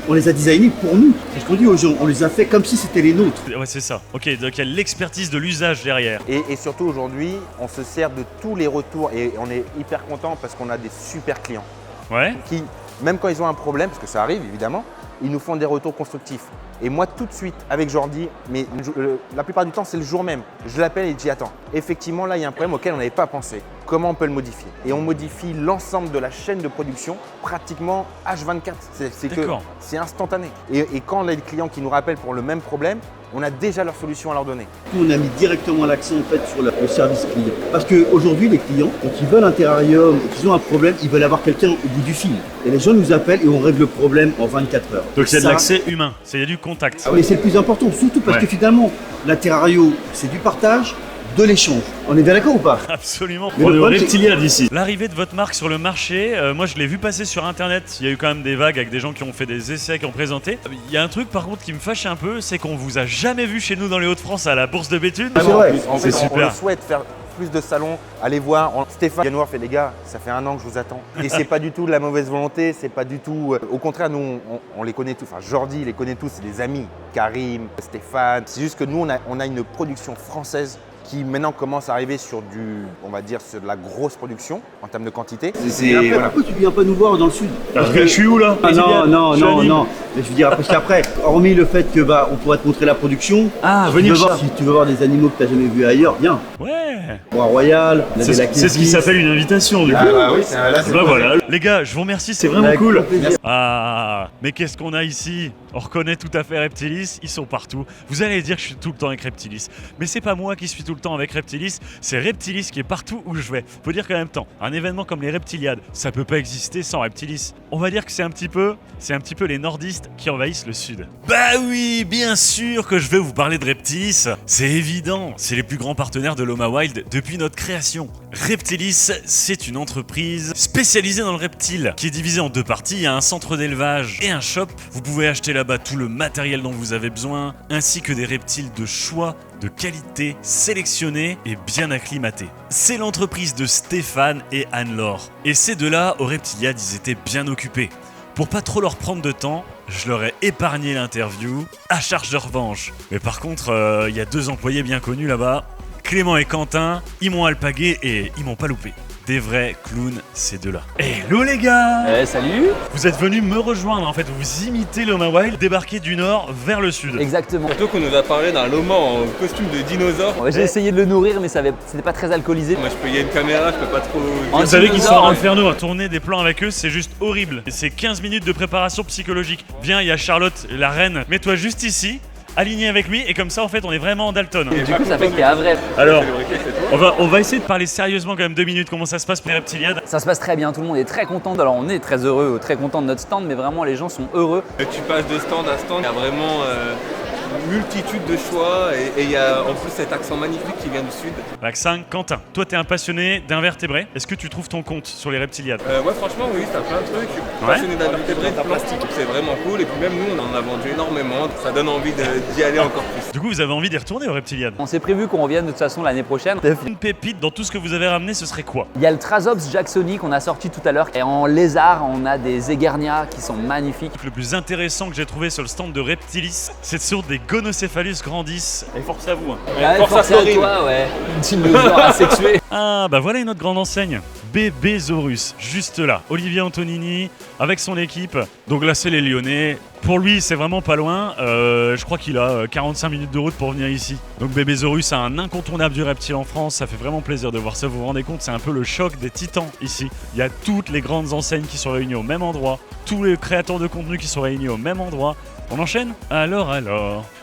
on les a designés pour nous. C'est ce qu'on dit aux gens, on les a fait comme si c'était les nôtres. Ouais, c'est ça. Ok, donc il y a l'expertise de l'usage derrière. Et surtout aujourd'hui, on se sert de tous les retours et on est hyper content parce qu'on a des super clients. Ouais. Qui, même quand ils ont un problème, parce que ça arrive évidemment, ils nous font des retours constructifs. Et moi, tout de suite, avec Jordi, mais la plupart du temps, c'est le jour même, je l'appelle et je dis « Attends, effectivement, là, il y a un problème auquel on n'avait pas pensé. Comment on peut le modifier ?» Et on modifie l'ensemble de la chaîne de production pratiquement H24. C'est instantané. Et quand on a des clients qui nous rappellent pour le même problème, on a déjà leur solution à leur donner. On a mis directement l'accent en fait sur le service client. Parce qu'aujourd'hui, les clients, quand ils veulent un terrarium et qu'ils ont un problème, ils veulent avoir quelqu'un au bout du fil. Et les gens nous appellent et on règle le problème en 24 heures. Donc c'est de l'accès humain, il y a du contact. Et c'est le plus important, surtout parce que finalement, la terrario, c'est du partage, de l'échange. On est bien d'accord ou pas? Absolument. On est au Reptiliad ici. L'arrivée de votre marque sur le marché, moi je l'ai vu passer sur internet. Il y a eu quand même des vagues avec des gens qui ont fait des essais, qui ont présenté. Il y a un truc par contre qui me fâche un peu, c'est qu'on vous a jamais vu chez nous dans les Hauts-de-France à la Bourse de Béthune. C'est vrai. En fait, c'est super. On souhaite faire plus de salons, allez voir. Stéphane Ganoir fait les gars, ça fait 1 an que je vous attends. Et c'est pas du tout de la mauvaise volonté, c'est pas du tout. Au contraire, nous on les connaît tous. Enfin, Jordi les connaît tous, c'est des amis. Karim, Stéphane. C'est juste que nous on a une production française qui maintenant commence à arriver sur on va dire, sur de la grosse production en termes de quantité. Pourquoi tu viens pas nous voir dans le sud? Parce que je suis où là? Non. Mais je veux dire, parce qu'après, hormis le fait que on pourrait te montrer la production, si tu veux voir des animaux que tu n'as jamais vus ailleurs, viens. Ouais. Roi Royal, c'est ce qui s'appelle une invitation du coup. Oui, voilà. Les gars, je vous remercie, c'est vraiment Avec cool. plaisir. Ah, mais qu'est-ce qu'on a ici? On reconnaît tout à fait Reptilis, ils sont partout. Vous allez dire que je suis tout le temps avec Reptilis. Mais c'est pas moi qui suis tout le temps avec Reptilis, c'est Reptilis qui est partout où je vais. Faut dire qu'en même temps, un événement comme les Reptiliades, ça peut pas exister sans Reptilis. On va dire que c'est un petit peu les nordistes qui envahissent le sud. Bah oui, bien sûr que je vais vous parler de Reptilis. C'est évident, c'est les plus grands partenaires de l'Omawa Wild depuis notre création. Reptilis, c'est une entreprise spécialisée dans le reptile qui est divisée en deux parties. Il y a un centre d'élevage et un shop. Vous pouvez acheter là-bas tout le matériel dont vous avez besoin, ainsi que des reptiles de choix, de qualité, sélectionnés et bien acclimatés. C'est l'entreprise de Stéphane et Anne-Laure. Et ces deux-là, au Reptiliad, ils étaient bien occupés. Pour pas trop leur prendre de temps, je leur ai épargné l'interview à charge de revanche. Mais par contre, il y a deux employés bien connus là-bas, Clément et Quentin, ils m'ont alpagué et ils m'ont pas loupé. Des vrais clowns, ces deux-là. Hello les gars! Salut! Vous êtes venus me rejoindre en fait, vous imitez Loma Wild, débarquez du nord vers le sud. Exactement. Surtout qu'on nous a parlé d'un Loma en costume de dinosaure. Ouais, j'ai essayé de le nourrir, mais c'était pas très alcoolisé. Moi, il y a une caméra, je peux pas trop. Vous savez qu'ils sont infernaux à tourner des plans avec eux, c'est juste horrible. C'est 15 minutes de préparation psychologique. Viens, il y a Charlotte, la reine, mets-toi juste ici. Aligné avec lui et comme ça en fait on est vraiment en Dalton. Et du coup ça fait que t'es un vrai. Alors on va essayer de parler sérieusement quand même 2 minutes. Comment ça se passe pour les Reptiliad? Ça se passe très bien, tout le monde est très content. Alors on est très heureux, très content de notre stand, mais vraiment les gens sont heureux. Tu passes de stand à stand, il y a vraiment multitude de choix et il y a en plus cet accent magnifique qui vient du sud. L'accent Quentin, toi t'es un passionné d'invertébrés. Est-ce que tu trouves ton compte sur les Reptiliad? Ouais franchement oui, t'as plein de trucs. Je suis passionné d'invertébrés, de plastique, c'est vraiment cool et puis même nous on en a vendu énormément, ça donne envie d'y aller encore plus. Du coup vous avez envie d'y retourner aux Reptiliad? On s'est prévu qu'on revienne de toute façon l'année prochaine. Une pépite dans tout ce que vous avez ramené, ce serait quoi? Il y a le Trasops Jacksoni qu'on a sorti tout à l'heure et en lézard on a des Egernia qui sont magnifiques. Le plus intéressant que j'ai trouvé sur le stand de Reptilis, c'est sur des Gonocéphalus grandis. Et force à vous. Force à toi, ouais. Dinosaure asexué. Ah bah voilà une autre grande enseigne. Bébésaurus, juste là. Olivier Antonini avec son équipe. Donc là c'est les Lyonnais. Pour lui c'est vraiment pas loin. Je crois qu'il a 45 minutes de route pour venir ici. Donc Bébésaurus c'est un incontournable du reptile en France. Ça fait vraiment plaisir de voir ça. Vous vous rendez compte, c'est un peu le choc des titans ici. Il y a toutes les grandes enseignes qui sont réunies au même endroit. Tous les créateurs de contenu qui sont réunis au même endroit. On enchaîne? Alors.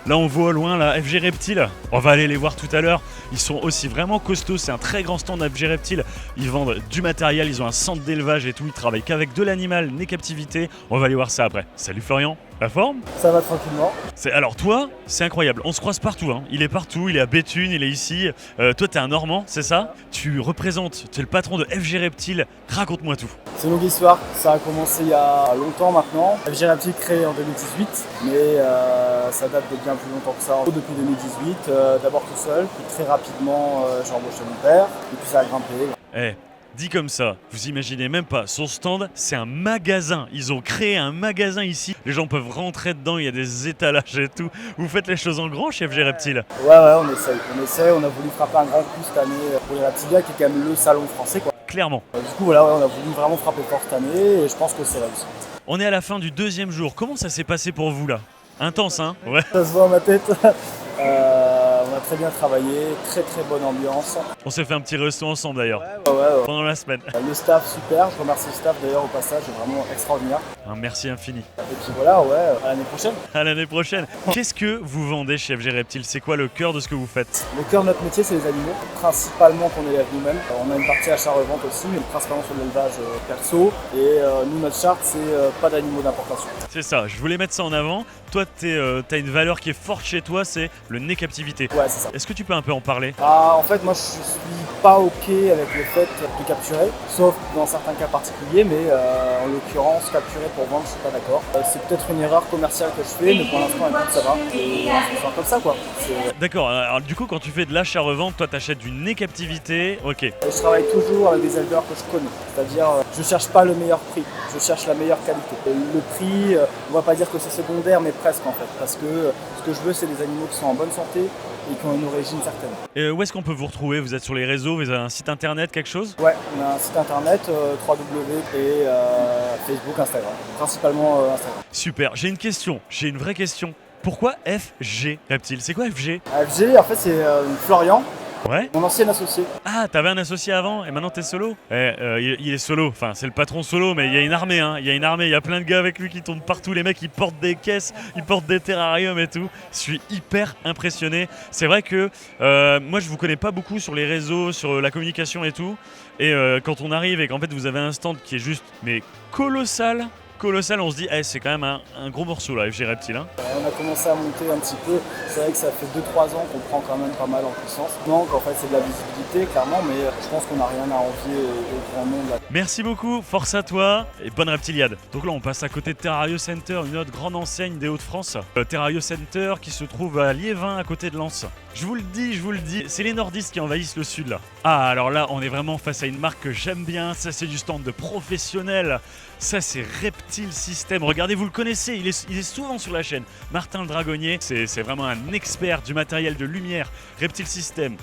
Là on voit au loin la FG Reptile. On va aller les voir tout à l'heure. Ils sont aussi vraiment costauds. C'est un très grand stand FG Reptile. Ils vendent du matériel, ils ont un centre d'élevage et tout. Ils travaillent qu'avec de l'animal, né captivité. On va aller voir ça après. Salut Florian, la forme? Ça va tranquillement. Alors toi, c'est incroyable. On se croise partout. Hein. Il est partout, il est à Béthune, il est ici. Toi t'es un Normand, c'est ça? Tu représentes, tu es le patron de FG Reptile. Raconte-moi tout. C'est une longue histoire. Ça a commencé il y a longtemps maintenant. FG Reptile créé en 2018, mais ça date de bien plus longtemps que ça. Depuis 2018, d'abord tout seul, puis très rapidement j'ai embauché mon père, et puis ça a grimpé. Dit comme ça, vous imaginez même pas, son stand, c'est un magasin. Ils ont créé un magasin ici. Les gens peuvent rentrer dedans, il y a des étalages et tout. Vous faites les choses en grand chez FG Reptile? Ouais, on essaye. On a voulu frapper un grand coup cette année pour les Reptiliad, qui est quand même le salon français, quoi. Clairement. Du coup, voilà, on a voulu vraiment frapper fort cette année, et je pense que c'est réussi. On est à la fin du 2e jour. Comment ça s'est passé pour vous là? Intense, hein? Ouais. Ça se voit à ma tête. On a très bien travaillé, très bonne ambiance. On s'est fait un petit resto ensemble d'ailleurs. Ouais. Pendant la semaine. Le staff super, je remercie le staff d'ailleurs au passage, c'est vraiment extraordinaire. Un merci infini. Et puis voilà, à l'année prochaine. À l'année prochaine. Qu'est-ce que vous vendez chez FG Reptile? C'est quoi le cœur de ce que vous faites? Le cœur de notre métier, c'est les animaux, principalement qu'on élève nous-mêmes. On a une partie achat-revente aussi, mais principalement sur l'élevage perso. Et nous, notre charte, c'est pas d'animaux d'importation. C'est ça, je voulais mettre ça en avant. Toi, t'as une valeur qui est forte chez toi, c'est le né captivité. Ouais, c'est ça. Est-ce que tu peux un peu en parler? En fait, moi, je suis pas OK avec le fait de capturer, sauf dans certains cas particuliers, mais en l'occurrence, capturer pour vendre, je suis pas d'accord. C'est peut-être une erreur commerciale que je fais, mais pour l'instant, écoute, ça va. Et on fait comme ça, quoi. D'accord, alors du coup, quand tu fais de l'achat-revente, toi, t'achètes du né captivité, ok. Et je travaille toujours avec des éleveurs que je connais, c'est-à-dire, je cherche pas le meilleur prix, je cherche la meilleure qualité. Le prix, on va pas dire que c'est secondaire, mais presque en fait, parce que ce que je veux, c'est des animaux qui sont en bonne santé et qui ont une origine certaine. Et où est-ce qu'on peut vous retrouver? Vous êtes sur les réseaux, vous avez un site internet, quelque chose? Ouais, on a un site internet, www et Facebook, Instagram, principalement Instagram. Super, j'ai une vraie question. Pourquoi FG Reptile? C'est quoi FG? FG, en fait, c'est Florian. Ouais. Mon ancien associé. Ah, t'avais un associé avant et maintenant t'es solo? Il est solo, enfin c'est le patron solo, mais il y a une armée, hein. Il y a plein de gars avec lui qui tournent partout. Les mecs, ils portent des caisses, ils portent des terrariums et tout. Je suis hyper impressionné. C'est vrai que moi je vous connais pas beaucoup sur les réseaux, sur la communication et tout. Et quand on arrive et qu'en fait vous avez un stand qui est juste mais colossal, colossal. On se dit, c'est quand même un gros morceau là, FG Reptile. Hein. On a commencé à monter un petit peu. C'est vrai que ça fait 2-3 ans qu'on prend quand même pas mal en puissance. Donc en fait c'est de la visibilité clairement, mais je pense qu'on n'a rien à envier au grand monde là. Merci beaucoup, force à toi et bonne Reptiliade. Donc là on passe à côté de Terrario Center, une autre grande enseigne des Hauts-de-France. Terrario Center qui se trouve à Liévin à côté de Lens. Je vous le dis, c'est les nordistes qui envahissent le sud là. Ah alors là on est vraiment face à une marque que j'aime bien, ça c'est du stand de professionnels. Ça c'est Reptile System, regardez vous le connaissez, il est souvent sur la chaîne. Martin le Dragonnier, c'est vraiment un expert du matériel de lumière. Reptile System,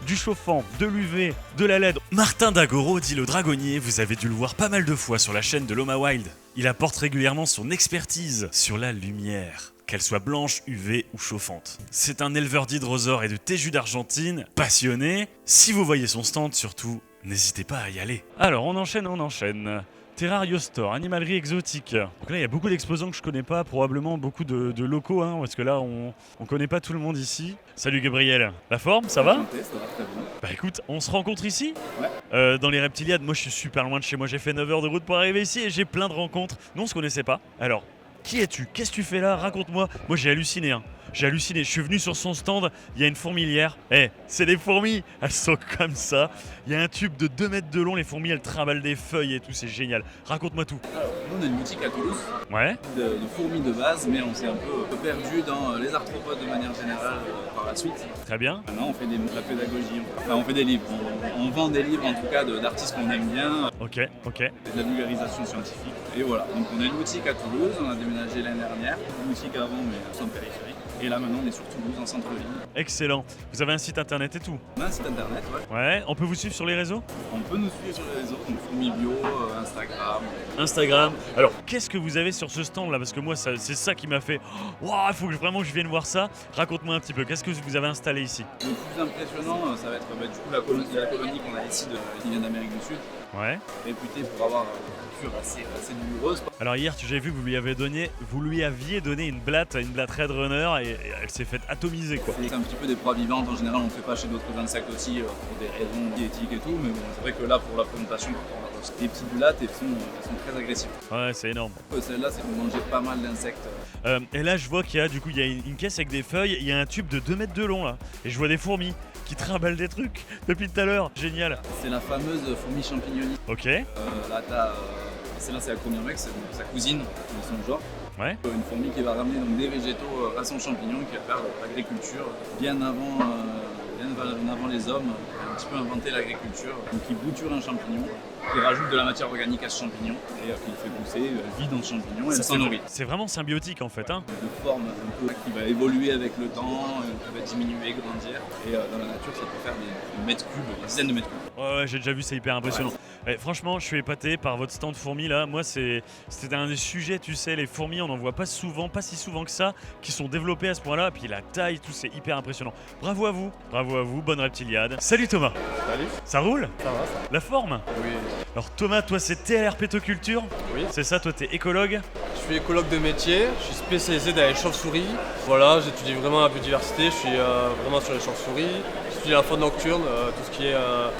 du chauffant, de l'UV, de la LED. Martin Dagoro dit le Dragonnier, vous avez dû le voir pas mal de fois sur la chaîne de Loma Wild. Il apporte régulièrement son expertise sur la lumière, qu'elle soit blanche, UV ou chauffante. C'est un éleveur d'hydrosaures et de thé-jus d'Argentine, passionné. Si vous voyez son stand surtout, n'hésitez pas à y aller. Alors on enchaîne. Terrario Store, animalerie exotique. Donc là, il y a beaucoup d'exposants que je connais pas, probablement beaucoup de locaux, hein, parce que là, on connaît pas tout le monde ici. Salut Gabriel. La forme, ça va? Ça va très bien. Bah écoute, on se rencontre ici? Ouais. Dans les Reptiliades, moi je suis super loin de chez moi, j'ai fait 9 heures de route pour arriver ici et j'ai plein de rencontres. Non, on se connaissait pas. Alors, qui es-tu? Qu'est-ce que tu fais là? Raconte-moi. Moi j'ai halluciné, hein. J'ai halluciné, je suis venu sur son stand, il y a une fourmilière. C'est des fourmis, elles sont comme ça. Il y a un tube de 2 mètres de long, les fourmis elles trimballent des feuilles et tout, c'est génial. Raconte-moi tout. Alors, nous on a une boutique à Toulouse de fourmis de base, mais on s'est un peu perdu dans les arthropodes de manière générale par la suite. Très bien. Maintenant on fait de la pédagogie, on fait des livres. On vend des livres en tout cas d'artistes qu'on aime bien. Ok. De la vulgarisation scientifique. Et voilà, donc on a une boutique à Toulouse, on a déménagé l'année dernière. Une boutique avant mais sans périphérie. Et là maintenant on est sur Toulouse en centre-ville. Excellent. Vous avez un site internet et tout? On a un site internet, Ouais, on peut vous suivre sur les réseaux? On peut nous suivre sur les réseaux, donc Fourmi Bio, Instagram. Alors, qu'est-ce que vous avez sur ce stand là? Parce que moi, c'est ça qui m'a fait. Waouh, il faut vraiment que je vienne voir ça. Raconte-moi un petit peu. Qu'est-ce que vous avez installé ici? Le plus impressionnant, ça va être du coup la colonie qu'on a ici qui vient d'Amérique du Sud. Ouais. Réputée pour avoir une culture assez douloureuse. Alors hier, j'ai vu que vous lui aviez donné une blatte Red Runner et elle s'est faite atomiser quoi. C'est un petit peu des proies vivantes. En général, on ne fait pas chez d'autres insectes aussi pour des raisons éthiques et tout. Mais bon, c'est vrai que là, pour la présentation, on a des petites blattes et elles sont très agressives. Ouais, c'est énorme. Celle-là, c'est pour manger pas mal d'insectes. Et là, je vois qu'il y a une caisse avec des feuilles. Il y a un tube de 2 mètres de long là. Et je vois des fourmis qui trimballent des trucs depuis tout à l'heure. Génial. C'est la fameuse fourmi champignoniste. Ok. Là, celle-là, c'est la Comirmex, c'est sa cousine de son genre. Ouais. Une fourmi qui va ramener donc, des végétaux à son champignon, qui va faire l'agriculture bien avant les hommes, un petit peu inventer l'agriculture. Donc il bouture un champignon, il rajoute de la matière organique à ce champignon et il fait pousser, elle vit dans ce champignon et elle s'en nourrit. C'est vraiment symbiotique en fait. Hein. De forme un peu qui va évoluer avec le temps, qui va diminuer, grandir et dans la nature ça peut faire des mètres cubes, des dizaines de mètres cubes. Ouais, j'ai déjà vu, c'est hyper impressionnant. Ouais. Franchement, je suis épaté par votre stand fourmis là. Moi, c'était un des sujets, tu sais, les fourmis, on n'en voit pas souvent, pas si souvent que ça, qui sont développées à ce point-là. Puis la taille, tout, c'est hyper impressionnant. Bravo à vous, bonne Reptiliade. Salut Thomas. Salut. Ça roule? Ça va, ça. La forme? Oui. Alors Thomas, toi c'est TLR Pétoculture? Oui. C'est ça, toi t'es écologue? Je suis écologue de métier, je suis spécialisé dans les chauves-souris. Voilà, j'étudie vraiment la biodiversité, je suis vraiment sur les chauves-souris. J'étudie la faune nocturne, tout ce qui est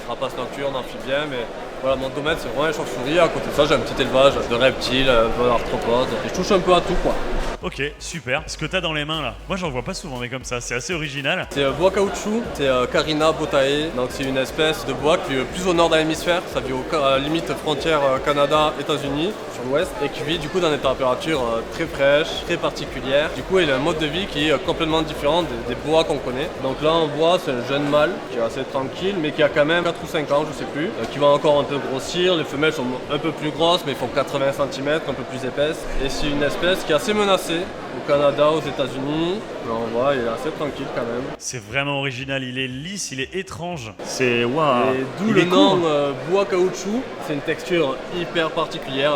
rapaces nocturnes, amphibiens, mais voilà, mon domaine c'est vraiment les chauves-souris. À côté de ça, j'ai un petit élevage de reptiles, un peu d'arthropodes, et je touche un peu à tout quoi. Ok, super. Ce que t'as dans les mains là, moi j'en vois pas souvent mais comme ça, c'est assez original. C'est bois caoutchouc, c'est Carina botae, donc c'est une espèce de bois qui vit plus au nord de l'hémisphère, ça vit à la limite frontière Canada-États-Unis sur l'ouest et qui vit du coup dans des températures très fraîches, très particulières. Du coup il a un mode de vie qui est complètement différent des bois qu'on connaît. Donc là on voit c'est un jeune mâle qui est assez tranquille mais qui a quand même 4 ou 5 ans, je sais plus, qui va encore un peu grossir. Les femelles sont un peu plus grosses mais ils font 80 cm, un peu plus épaisses. Et c'est une espèce qui est assez menacée au Canada, aux États-Unis. On voit, il est assez tranquille quand même. C'est vraiment original, il est lisse, il est étrange. C'est waouh. Et d'où le nom bois caoutchouc. C'est une texture hyper particulière.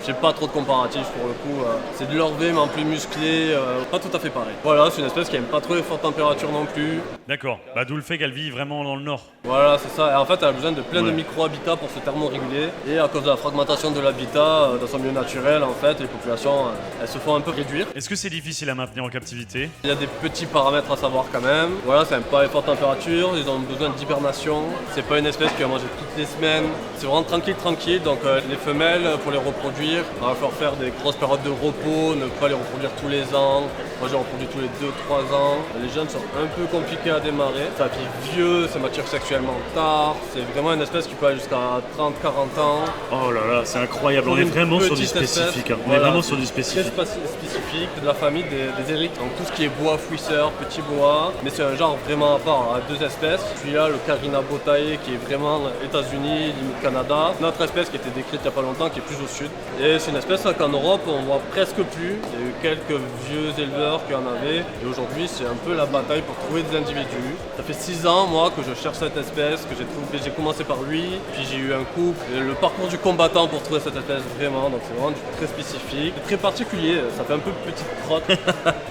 J'ai pas trop de comparatifs pour le coup. C'est de l'orvé mais en plus musclé, pas tout à fait pareil. Voilà, c'est une espèce qui aime pas trop les fortes températures non plus. D'accord, bah d'où le fait qu'elle vit vraiment dans le nord. Voilà, c'est ça. Et en fait, elle a besoin de plein de micro-habitats pour se thermoréguler. Et à cause de la fragmentation de l'habitat dans son milieu naturel, en fait, les populations, elles se font un peu réduire. Est-ce que c'est difficile à maintenir en captivité? Il y a des petits paramètres à savoir quand même. Voilà, ça aime pas les fortes températures, ils ont besoin d'hibernation. C'est pas une espèce qui va manger toutes les semaines. C'est vraiment tranquille. Donc les femelles, pour les reproduire, reproduire. Il va falloir faire des grosses périodes de repos, ne pas les reproduire tous les ans. Moi j'ai reproduit tous les 2-3 ans. Les jeunes sont un peu compliqués à démarrer. Ça vit vieux, ça mature sexuellement tard. C'est vraiment une espèce qui peut aller jusqu'à 30-40 ans. Oh là là, c'est incroyable. On est vraiment sur du spécifique. On est vraiment sur du spécifique. Très spécifique de la famille des Eric. Donc tout ce qui est bois fouisseur, petit bois. Mais c'est un genre vraiment à part, à 2 espèces. Celui-là, le Carina botae, qui est vraiment États-Unis, limite Canada. Notre espèce qui a été décrite il n'y a pas longtemps, qui est plus au sud. Et c'est une espèce qu'en Europe, on voit presque plus. Il y a eu quelques vieux éleveurs qui en avaient. Et aujourd'hui, c'est un peu la bataille pour trouver des individus. Ça fait 6 ans, moi, que je cherche cette espèce, que j'ai commencé par lui. Puis j'ai eu un coup, le parcours du combattant pour trouver cette espèce, vraiment. Donc c'est vraiment très spécifique, très particulier. Ça fait un peu petite crotte.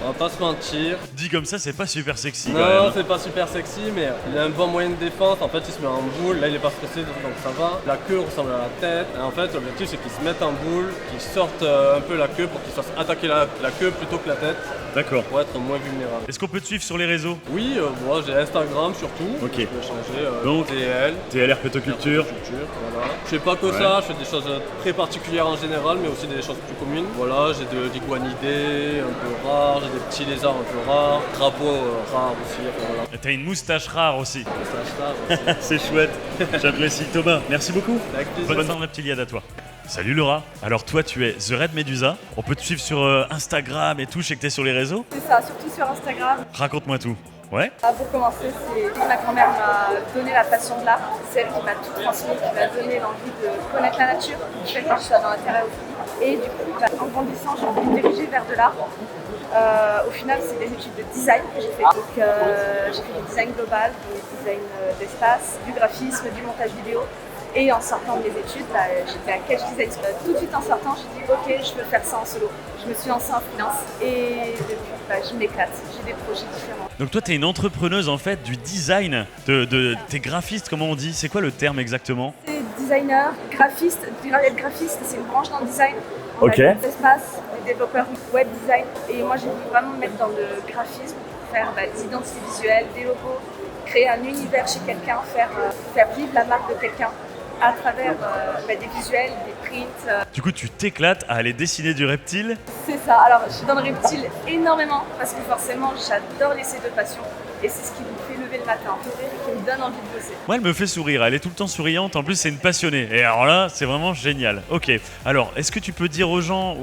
On va pas se mentir. Dit comme ça, c'est pas super sexy. Non, c'est pas super sexy, mais il a un bon moyen de défense. En fait, il se met en boule. Là, il est pas stressé, donc ça va. La queue ressemble à la tête. Et en fait, l'objectif, c'est qu'il se mette en boule, qu'il sorte un peu la queue pour qu'il se fasse attaquer la queue plutôt que la tête. D'accord. Pour être moins vulnérable. Est-ce qu'on peut te suivre sur les réseaux? Oui, moi j'ai Instagram surtout. Ok. Je peux changer. Donc, TL Herpetoculture. Voilà. Je fais pas que ça, je fais des choses très particulières en général, mais aussi des choses plus communes. Voilà, j'ai de l'iguanidés un peu rares, j'ai des petits lézards un peu rares, crapauds rares aussi. Voilà. Et t'as une moustache rare aussi. Moustache rare aussi. C'est chouette. J'apprécie Thomas. Merci beaucoup. Avec plaisir. Bonne reptiliade à toi. Salut Laura, alors toi tu es The Red Medusa, on peut te suivre sur Instagram et tout, je sais que t'es sur les réseaux. C'est ça, surtout sur Instagram. Raconte-moi tout. Ouais. Pour commencer, c'est ma grand-mère m'a donné la passion de l'art, c'est elle qui m'a tout transmis, qui m'a donné l'envie de connaître la nature, qui fait que je suis dans l'intérêt aussi. Et du coup, en grandissant, j'ai envie de me diriger vers de l'art. Au final, c'est des études de design que j'ai fait. Donc, j'ai fait du design global, du design d'espace, du graphisme, du montage vidéo. Et en sortant de mes études, j'étais à Catch Design. Tout de suite en sortant, j'ai dit ok, je veux faire ça en solo. Je me suis lancée en freelance et depuis, je m'éclate. J'ai des projets différents. Donc toi, tu es une entrepreneuse en fait du design, t'es graphiste, comment on dit? C'est quoi le terme exactement? C'est designer, graphiste. Graphiste, c'est une branche dans le design. On Ok. a des espaces, des développeurs web design. Et moi, j'ai voulu vraiment me mettre dans le graphisme pour faire des identités visuelles, des logos, créer un univers chez quelqu'un, faire vivre la marque de quelqu'un à travers des visuels, des prints. Du coup, tu t'éclates à aller dessiner du reptile? C'est ça, alors je suis dans le reptile énormément parce que forcément j'adore ces 2 passions et c'est ce qui me fait lever le matin et qui me donne envie de bosser. Moi, elle me fait sourire, elle est tout le temps souriante, en plus c'est une passionnée. Et alors là, c'est vraiment génial. Ok, alors est-ce que tu peux dire aux gens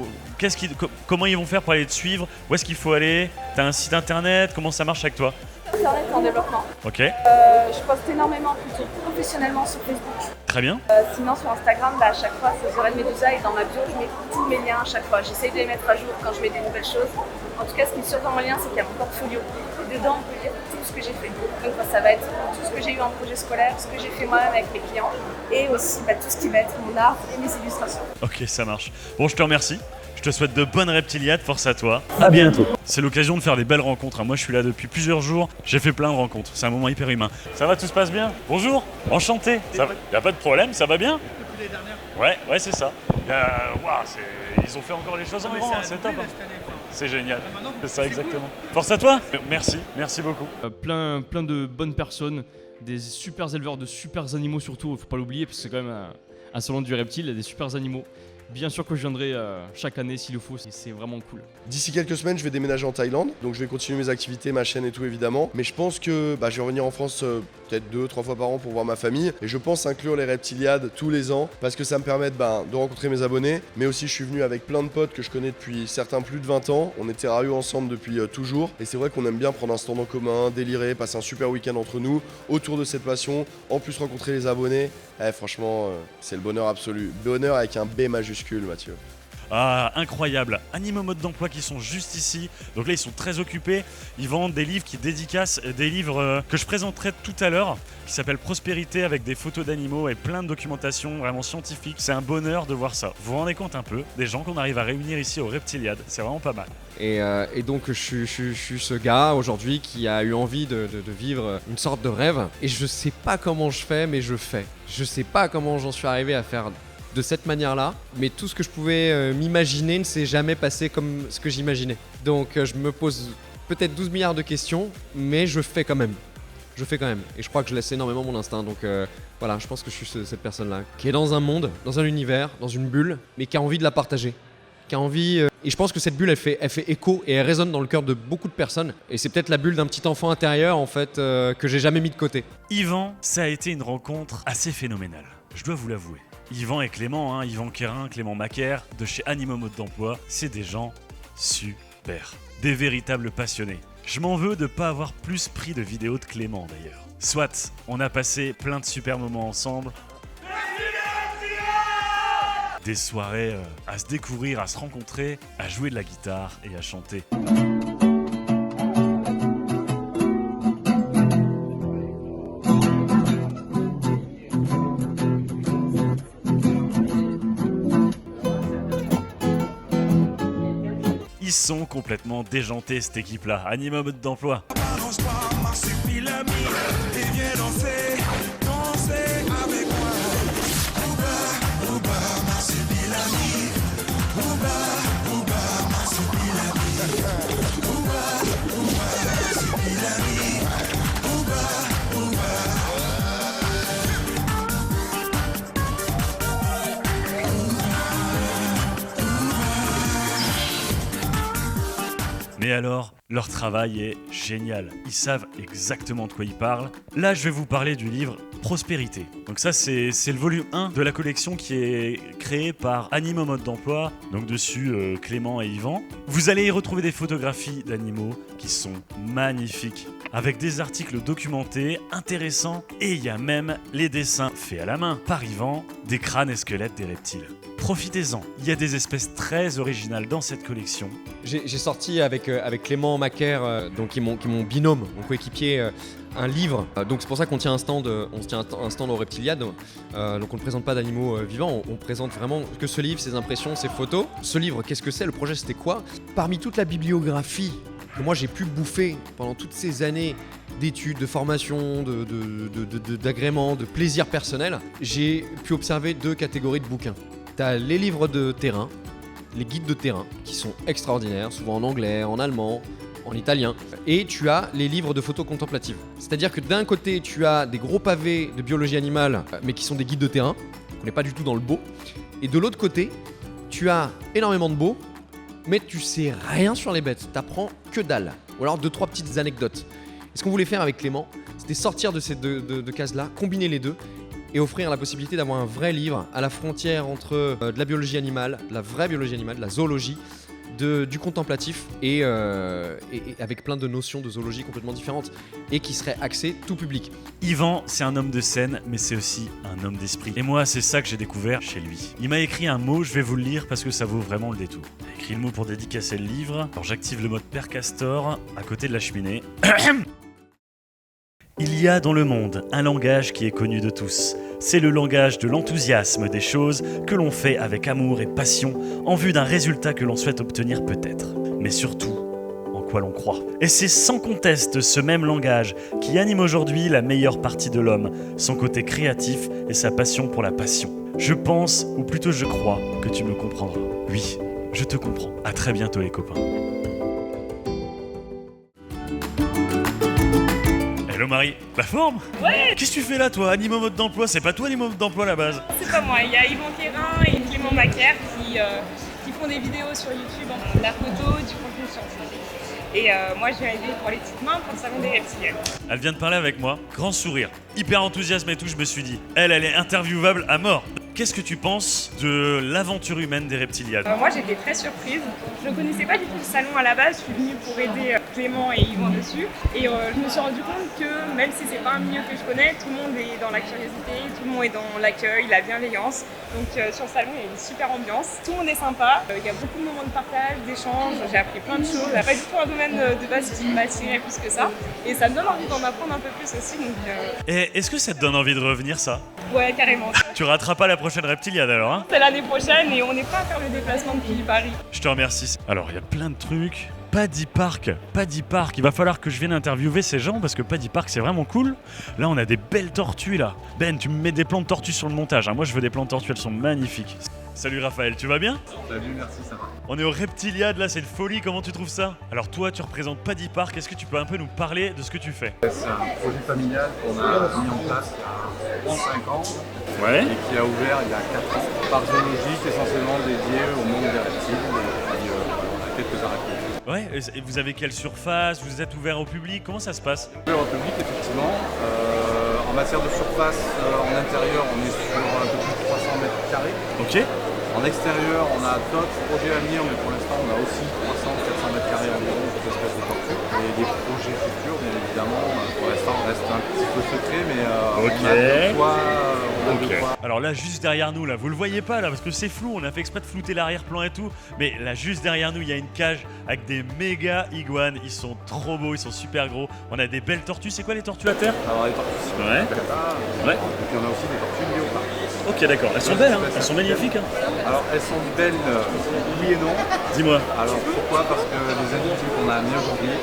comment ils vont faire pour aller te suivre? Où est-ce qu'il faut aller? T'as un site internet? Comment ça marche avec toi? Internet en développement. Ok. Je poste énormément, plutôt professionnellement sur Facebook. Très bien. Sinon sur Instagram, à chaque fois c'est The Red Medusa et dans ma bio je mets tous mes liens à chaque fois. J'essaye de les mettre à jour quand je mets des nouvelles choses. En tout cas, ce qui est sûr dans mon lien, c'est qu'il y a mon portfolio. Et dedans, on peut lire tout ce que j'ai fait. Donc ça va être tout ce que j'ai eu en projet scolaire, ce que j'ai fait moi-même avec mes clients et aussi tout ce qui va être mon art et mes illustrations. Ok, ça marche. Bon, je te remercie. Je te souhaite de bonnes reptiliades, force à toi. À bientôt. C'est l'occasion de faire des belles rencontres. Moi, je suis là depuis plusieurs jours. J'ai fait plein de rencontres. C'est un moment hyper humain. Ça va, tout se passe bien? Bonjour, enchanté. Ça va? Y a pas de problème, ça va bien? Depuis les dernières. Ouais, c'est ça. Ils ont fait encore les choses en grand, c'est top. C'est génial. C'est ça, exactement. Force à toi. Merci beaucoup. Plein de bonnes personnes, des super éleveurs de super animaux surtout, faut pas l'oublier parce que c'est quand même un salon du reptile, il y a des super animaux. Bien sûr que je viendrai chaque année s'il le faut, c'est vraiment cool. D'ici quelques semaines, je vais déménager en Thaïlande, donc je vais continuer mes activités, ma chaîne et tout évidemment. Mais je pense que je vais revenir en France peut-être 2-3 fois par an pour voir ma famille. Et je pense inclure les reptiliades tous les ans parce que ça me permet de rencontrer mes abonnés. Mais aussi, je suis venu avec plein de potes que je connais depuis certains plus de 20 ans. On est terrarios ensemble depuis toujours. Et c'est vrai qu'on aime bien prendre un stand en commun, délirer, passer un super week-end entre nous autour de cette passion. En plus, rencontrer les abonnés. Franchement, c'est le bonheur absolu. Bonheur avec un B majuscule, Mathieu. Ah, incroyable. Animaux mode d'emploi qui sont juste ici. Donc là, ils sont très occupés. Ils vendent des livres qui dédicacent, des livres que je présenterai tout à l'heure, qui s'appellent Prospérité avec des photos d'animaux et plein de documentation vraiment scientifique. C'est un bonheur de voir ça. Vous vous rendez compte un peu des gens qu'on arrive à réunir ici au Reptiliade. C'est vraiment pas mal. Et donc je suis ce gars aujourd'hui qui a eu envie de vivre une sorte de rêve. Et je sais pas comment je fais, mais je fais. Je sais pas comment j'en suis arrivé à faire de cette manière-là, mais tout ce que je pouvais m'imaginer ne s'est jamais passé comme ce que j'imaginais. Donc je me pose peut-être 12 milliards de questions, mais je fais quand même. Je le fais quand même. Et je crois que je laisse énormément mon instinct. Donc voilà, je pense que je suis cette personne-là qui est dans un monde, dans un univers, dans une bulle, mais qui a envie de la partager. Qui a envie... Et je pense que cette bulle, elle fait écho et elle résonne dans le cœur de beaucoup de personnes. Et c'est peut-être la bulle d'un petit enfant intérieur, en fait, que j'ai jamais mis de côté. Yvan, ça a été une rencontre assez phénoménale. Je dois vous l'avouer. Yvan et Clément, Yvan Quérin, Clément Macaire, de chez Animo Mode d'Emploi, c'est des gens super. Des véritables passionnés. Je m'en veux de pas avoir plus pris de vidéos de Clément d'ailleurs. Soit, on a passé plein de super moments ensemble. Des soirées à se découvrir, à se rencontrer, à jouer de la guitare et à chanter. Ils sont complètement déjantés cette équipe-là, Animo Mode d'Emploi. Mais alors, leur travail est génial. Ils savent exactement de quoi ils parlent. Là, je vais vous parler du livre Prospérité. Donc ça, c'est le volume 1 de la collection qui est créée par Animo Mode d'Emploi. Donc dessus, Clément et Yvan. Vous allez y retrouver des photographies d'animaux qui sont magnifiques, avec des articles documentés, intéressants, et il y a même les dessins faits à la main par Yvan des crânes et squelettes des reptiles. Profitez-en, il y a des espèces très originales dans cette collection. J'ai sorti avec Clément Macaire, donc qui est mon binôme, mon coéquipier, un livre. Donc c'est pour ça qu'on tient un stand au Reptiliade. Donc on ne présente pas d'animaux vivants, on présente vraiment que ce livre, ses impressions, ses photos. Ce livre, qu'est-ce que c'est? Le projet, c'était quoi? Parmi toute la bibliographie que moi j'ai pu bouffer pendant toutes ces années d'études, de formation, d'agrément, de plaisir personnel, j'ai pu observer 2 catégories de bouquins. T'as les livres de terrain, les guides de terrain, qui sont extraordinaires, souvent en anglais, en allemand, en italien. Et tu as les livres de photos contemplatives. C'est-à-dire que d'un côté, tu as des gros pavés de biologie animale, mais qui sont des guides de terrain. On n'est pas du tout dans le beau. Et de l'autre côté, tu as énormément de beau, mais tu sais rien sur les bêtes. T'apprends que dalle. Ou alors 2-3 petites anecdotes. Et ce qu'on voulait faire avec Clément, c'était sortir de ces deux cases-là, combiner les deux, et offrir la possibilité d'avoir un vrai livre à la frontière entre de la biologie animale, de la vraie biologie animale, de la zoologie, du contemplatif et avec plein de notions de zoologie complètement différentes et qui serait axé tout public. Yvan, c'est un homme de scène, mais c'est aussi un homme d'esprit. Et moi, c'est ça que j'ai découvert chez lui. Il m'a écrit un mot, je vais vous le lire parce que ça vaut vraiment le détour. Il a écrit le mot pour dédicacer le livre. Alors j'active le mode Père Castor à côté de la cheminée. Il y a dans le monde un langage qui est connu de tous. C'est le langage de l'enthousiasme des choses que l'on fait avec amour et passion en vue d'un résultat que l'on souhaite obtenir peut-être. Mais surtout, en quoi l'on croit. Et c'est sans conteste ce même langage qui anime aujourd'hui la meilleure partie de l'homme, son côté créatif et sa passion pour la passion. Je pense, ou plutôt je crois, que tu me comprendras. Oui, je te comprends. À très bientôt les copains. Hello Marie, la forme? Ouais. Qu'est-ce que tu fais là toi, Animo Mode d'Emploi? C'est pas toi Animo Mode d'Emploi à la base? C'est pas moi, il y a Yvan Quérin et Clément Macaire qui font des vidéos sur YouTube, de la photo, du contenu scientifique. Et moi j'ai arrivé pour les petites mains pour le salon des reptiliennes. Elle vient de parler avec moi, grand sourire, hyper enthousiasme et tout, je me suis dit, elle est interviewable à mort. Qu'est-ce que tu penses de l'aventure humaine des reptiliades? Moi j'étais très surprise, je ne connaissais pas du tout le salon à la base, je suis venue pour aider Clément et Yvan dessus. Et je me suis rendu compte que même si c'est pas un milieu que je connais, tout le monde est dans la curiosité, tout le monde est dans l'accueil, la bienveillance. Donc sur le salon il y a une super ambiance, tout le monde est sympa, il y a beaucoup de moments de partage, d'échange, j'ai appris plein de choses. C'est pas du tout un domaine de base qui m'attirait plus que ça. Et ça me donne envie d'en apprendre un peu plus aussi. Donc, Et est-ce que ça te donne envie de revenir ça? Ouais, carrément. Tu rateras pas la prochaine reptiliade alors hein? C'est l'année prochaine et on n'est pas à faire le déplacement depuis Paris. Je te remercie. Alors il y a plein de trucs. Paddy Park, il va falloir que je vienne interviewer ces gens parce que Paddy Park c'est vraiment cool. Là on a des belles tortues là. Ben tu me mets des plans de tortues sur le montage, hein. Moi je veux des plans de tortues, elles sont magnifiques. Salut Raphaël, tu vas bien? Salut, merci, ça va. On est au Reptiliade, là c'est une folie, comment tu trouves ça? Alors toi tu représentes Paddy Park, est-ce que tu peux un peu nous parler de ce que tu fais? C'est un projet familial qu'on a mis en place il y a 5 ans Ouais. et qui a ouvert il y a 4 ans par zoologique essentiellement dédié au monde des reptiles et puis on a quelques araignées. Ouais, et vous avez quelle surface? Vous êtes ouvert au public? Comment ça se passe? Ouvert au public effectivement. En matière de surface, en intérieur on est sur un peu plus de 300 mètres carrés. Ok. En extérieur, on a d'autres projets à venir, mais pour l'instant, on a aussi 300-400 mètres carrés environ pour cette espèce de tortue. Et des projets futurs, bien évidemment, pour l'instant, on reste un petit peu secret, mais on a de quoi. Alors là, juste derrière nous, là, vous le voyez pas là, parce que c'est flou, on a fait exprès de flouter l'arrière-plan et tout, mais là, juste derrière nous, il y a une cage avec des méga iguanes, ils sont trop beaux, ils sont super gros. On a des belles tortues, c'est quoi les tortues à terre? Alors les tortues, c'est ouais. Ouais. Et puis on a aussi des tortues léopards. Ok, d'accord, elles sont belles, hein. Elles sont magnifiques. Hein. Alors elles sont belles, oui et non. Dis-moi. Alors pourquoi? Parce que les individus qu'on a amenés aujourd'hui,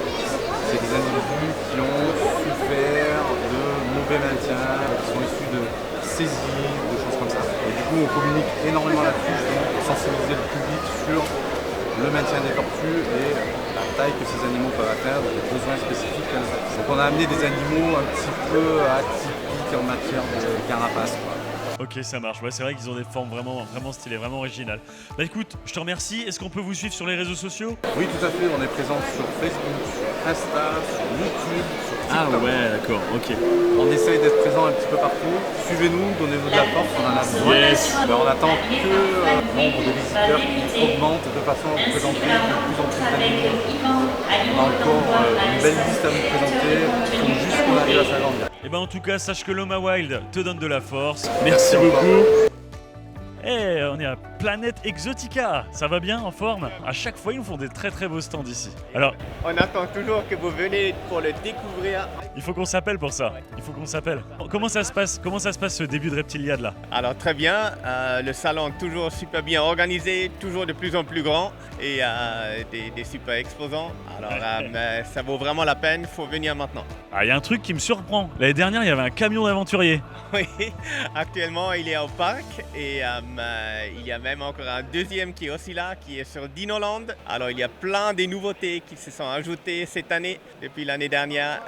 c'est des individus qui ont souffert de mauvais maintien, qui sont issus de saisies, de choses comme ça. Et du coup on communique énormément là-dessus justement pour sensibiliser le public sur le maintien des tortues et la taille que ces animaux peuvent atteindre, les besoins spécifiques qu'elles ont. Donc on a amené des animaux un petit peu atypiques en matière de carapace, quoi. Ok, ça marche. Ouais, c'est vrai qu'ils ont des formes vraiment stylées, vraiment originales. Bah écoute, je te remercie. Est-ce qu'on peut vous suivre sur les réseaux sociaux? Oui, tout à fait. On est présent sur Facebook, sur Insta, sur YouTube, sur TikTok. Ah ouais, d'accord, ok. On essaye d'être présent un petit peu partout. Suivez-nous, donnez-nous de la force, on en a besoin. Yes. Mais on attend que le nombre de visiteurs qui augmente de façon à vous présenter de plus en plus d'animaux. On a encore une belle liste à vous présenter. Il faut juste qu'on arrive à s'agrandir. Et ben en tout cas, sache que Loma Wild te donne de la force. Merci beaucoup. Eh, on est à Planète Exotica. Ça va bien, en forme? À chaque fois, ils nous font des très très beaux stands ici. Alors, on attend toujours que vous venez pour le découvrir. il faut qu'on s'appelle pour ça. Il faut qu'on s'appelle. Comment ça se passe? Comment ça se passe ce début de Reptiliade là? Alors très bien, le salon toujours super bien organisé, toujours de plus en plus grand et des super exposants. Alors ça vaut vraiment la peine, il faut venir maintenant. Ah, il y a un truc qui me surprend. L'année dernière, il y avait un camion d'aventuriers. Oui, actuellement il est au parc et il y a même encore un deuxième qui est aussi là, qui est sur Dinoland. Alors il y a plein de nouveautés qui se sont ajoutées cette année, depuis l'année dernière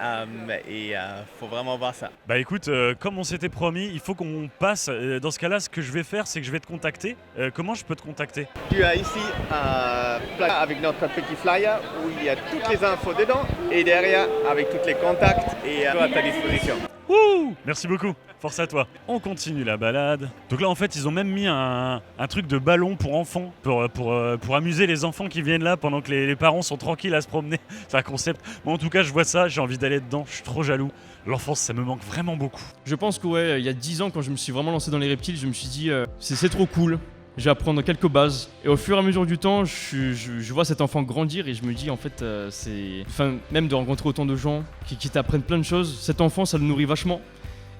et faut vraiment voir ça. Bah écoute, comme on s'était promis, il faut qu'on passe. Dans ce cas-là, ce que je vais faire, c'est que je vais te contacter. Comment je peux te contacter? Tu as ici un plat avec notre petit flyer où il y a toutes les infos dedans et derrière avec tous les contacts et à ta disposition. Ouh, merci beaucoup. Force à toi. On continue la balade. Donc là, en fait, ils ont même mis un truc de ballon pour enfants, pour amuser les enfants qui viennent là pendant que les parents sont tranquilles à se promener. C'est un concept. Moi, en tout cas, je vois ça, j'ai envie d'aller dedans. Je suis trop jaloux. L'enfance, ça me manque vraiment beaucoup. Je pense que ouais, il y a 10 ans, quand je me suis vraiment lancé dans les reptiles, je me suis dit c'est trop cool. Je vais apprendre quelques bases. Et au fur et à mesure du temps, je vois cet enfant grandir et je me dis en fait, même de rencontrer autant de gens qui t'apprennent plein de choses, cet enfant, ça le nourrit vachement.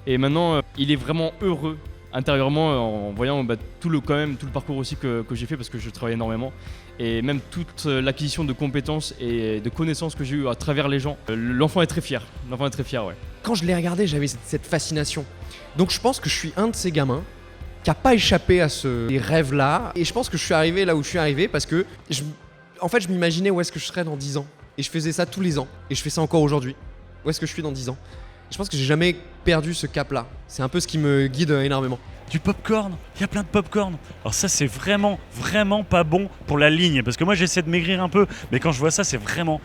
Et maintenant, il est vraiment heureux intérieurement en voyant tout le parcours aussi que j'ai fait parce que je travaille énormément. Et même toute l'acquisition de compétences et de connaissances que j'ai eues à travers les gens. L'enfant est très fier. L'enfant est très fier, ouais. Quand je l'ai regardé, j'avais cette fascination. Donc je pense que je suis un de ces gamins qui n'a pas échappé à ces rêves-là. Et je pense que je suis arrivé là où je suis arrivé parce que je m'imaginais où est-ce que je serais dans 10 ans. Et je faisais ça tous les ans. Et je fais ça encore aujourd'hui. Où est-ce que je suis dans 10 ans? Et je pense que j'ai jamais perdu ce cap-là. C'est un peu ce qui me guide énormément. Du popcorn, il y a plein de popcorn. Alors ça, c'est vraiment pas bon pour la ligne. Parce que moi, j'essaie de maigrir un peu. Mais quand je vois ça, c'est vraiment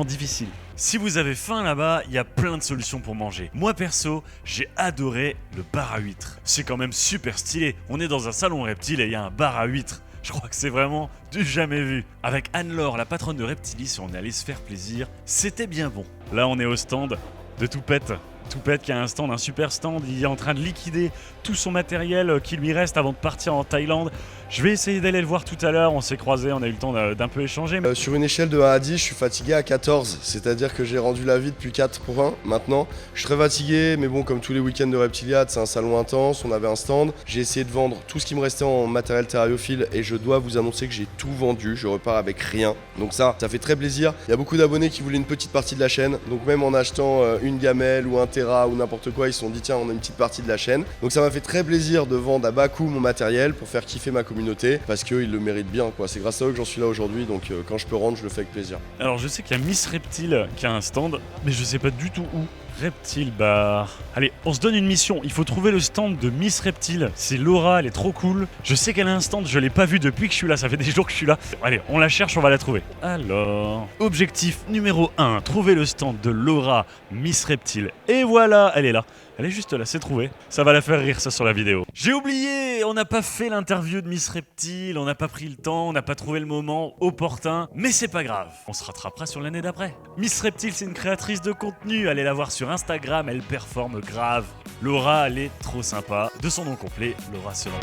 difficile. Si vous avez faim là-bas, il y a plein de solutions pour manger. Moi perso, j'ai adoré le bar à huîtres. C'est quand même super stylé. On est dans un salon reptile et il y a un bar à huîtres. Je crois que c'est vraiment du jamais vu. Avec Anne-Laure, la patronne de Reptilis, on est allé se faire plaisir. C'était bien bon. Là, on est au stand de Toupette. Toupette qui a un stand, un super stand. Il est en train de liquider tout son matériel qui lui reste avant de partir en Thaïlande. Je vais essayer d'aller le voir tout à l'heure. On s'est croisés, on a eu le temps d'un peu échanger. Sur une échelle de 1 à 10, je suis fatigué à 14. C'est-à-dire que j'ai rendu la vie depuis 4 points maintenant. Je suis très fatigué, mais bon, comme tous les week-ends de Reptiliade, c'est un salon intense. On avait un stand. J'ai essayé de vendre tout ce qui me restait en matériel terrariophile et je dois vous annoncer que j'ai tout vendu. Je repars avec rien. Donc ça fait très plaisir. Il y a beaucoup d'abonnés qui voulaient une petite partie de la chaîne. Donc même en achetant une gamelle ou un Terra ou n'importe quoi, ils se sont dit tiens on a une petite partie de la chaîne. Donc ça m'a fait très plaisir de vendre à bas coût mon matériel pour faire kiffer ma communauté parce qu'ils le méritent bien quoi. C'est grâce à eux que j'en suis là aujourd'hui, donc quand je peux rendre je le fais avec plaisir. Alors je sais qu'il y a Miss Reptile qui a un stand, mais je sais pas du tout où. Reptile Bar. Allez, on se donne une mission. Il faut trouver le stand de Miss Reptile. C'est Laura, elle est trop cool. Je sais qu'elle a un stand, je l'ai pas vu depuis que je suis là. Ça fait des jours que je suis là. Allez, on la cherche, on va la trouver. Alors, objectif numéro 1, trouver le stand de Laura, Miss Reptile. Et voilà, elle est là. Elle est juste là, c'est trouvé. Ça va la faire rire ça sur la vidéo. J'ai oublié, on n'a pas fait l'interview de Miss Reptile, on n'a pas pris le temps, on n'a pas trouvé le moment opportun, mais c'est pas grave. On se rattrapera sur l'année d'après. Miss Reptile, c'est une créatrice de contenu, allez la voir sur Instagram, elle performe grave. Laura, elle est trop sympa. De son nom complet, Laura se lance.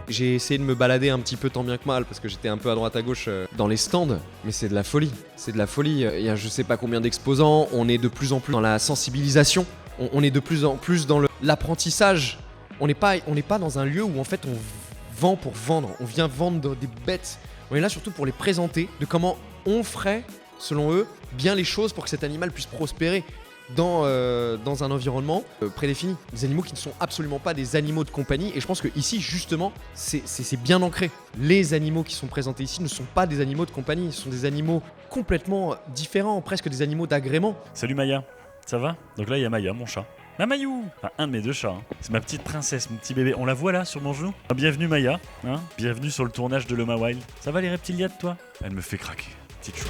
J'ai essayé de me balader un petit peu tant bien que mal parce que j'étais un peu à droite à gauche dans les stands, mais c'est de la folie. C'est de la folie. Il y a je sais pas combien d'exposants, on est de plus en plus dans la sensibilisation, on est de plus en plus dans l'apprentissage. On n'est pas dans un lieu où en fait on vend pour vendre, on vient vendre des bêtes. On est là surtout pour les présenter, de comment on ferait, selon eux, bien les choses pour que cet animal puisse prospérer dans un environnement prédéfini. Des animaux qui ne sont absolument pas des animaux de compagnie. Et je pense que ici, justement, c'est bien ancré. Les animaux qui sont présentés ici ne sont pas des animaux de compagnie. Ce sont des animaux complètement différents, presque des animaux d'agrément. Salut Maya, ça va? Donc là, il y a Maya, mon chat. Ma Mayou, enfin, un de mes deux chats. Hein. C'est ma petite princesse, mon petit bébé. On la voit là, sur mon genou. Ah, bienvenue Maya, hein. Bienvenue sur le tournage de Loma Wild. Ça va les reptiliades, toi? Elle me fait craquer. Petite chou.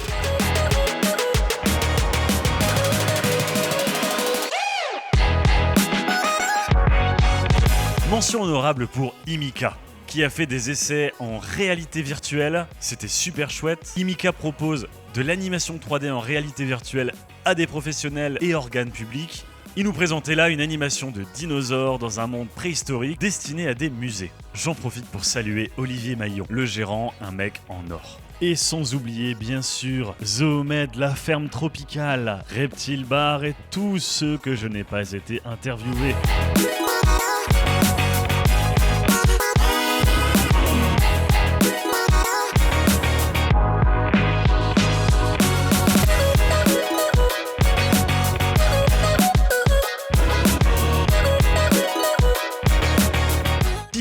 Mention honorable pour Imika, qui a fait des essais en réalité virtuelle. C'était super chouette. Imika propose de l'animation 3D en réalité virtuelle à des professionnels et organes publics. Il nous présentait là une animation de dinosaures dans un monde préhistorique destiné à des musées. J'en profite pour saluer Olivier Maillon, le gérant, un mec en or. Et sans oublier bien sûr Zoomed, la ferme tropicale, Reptile Bar et tous ceux que je n'ai pas été interviewés.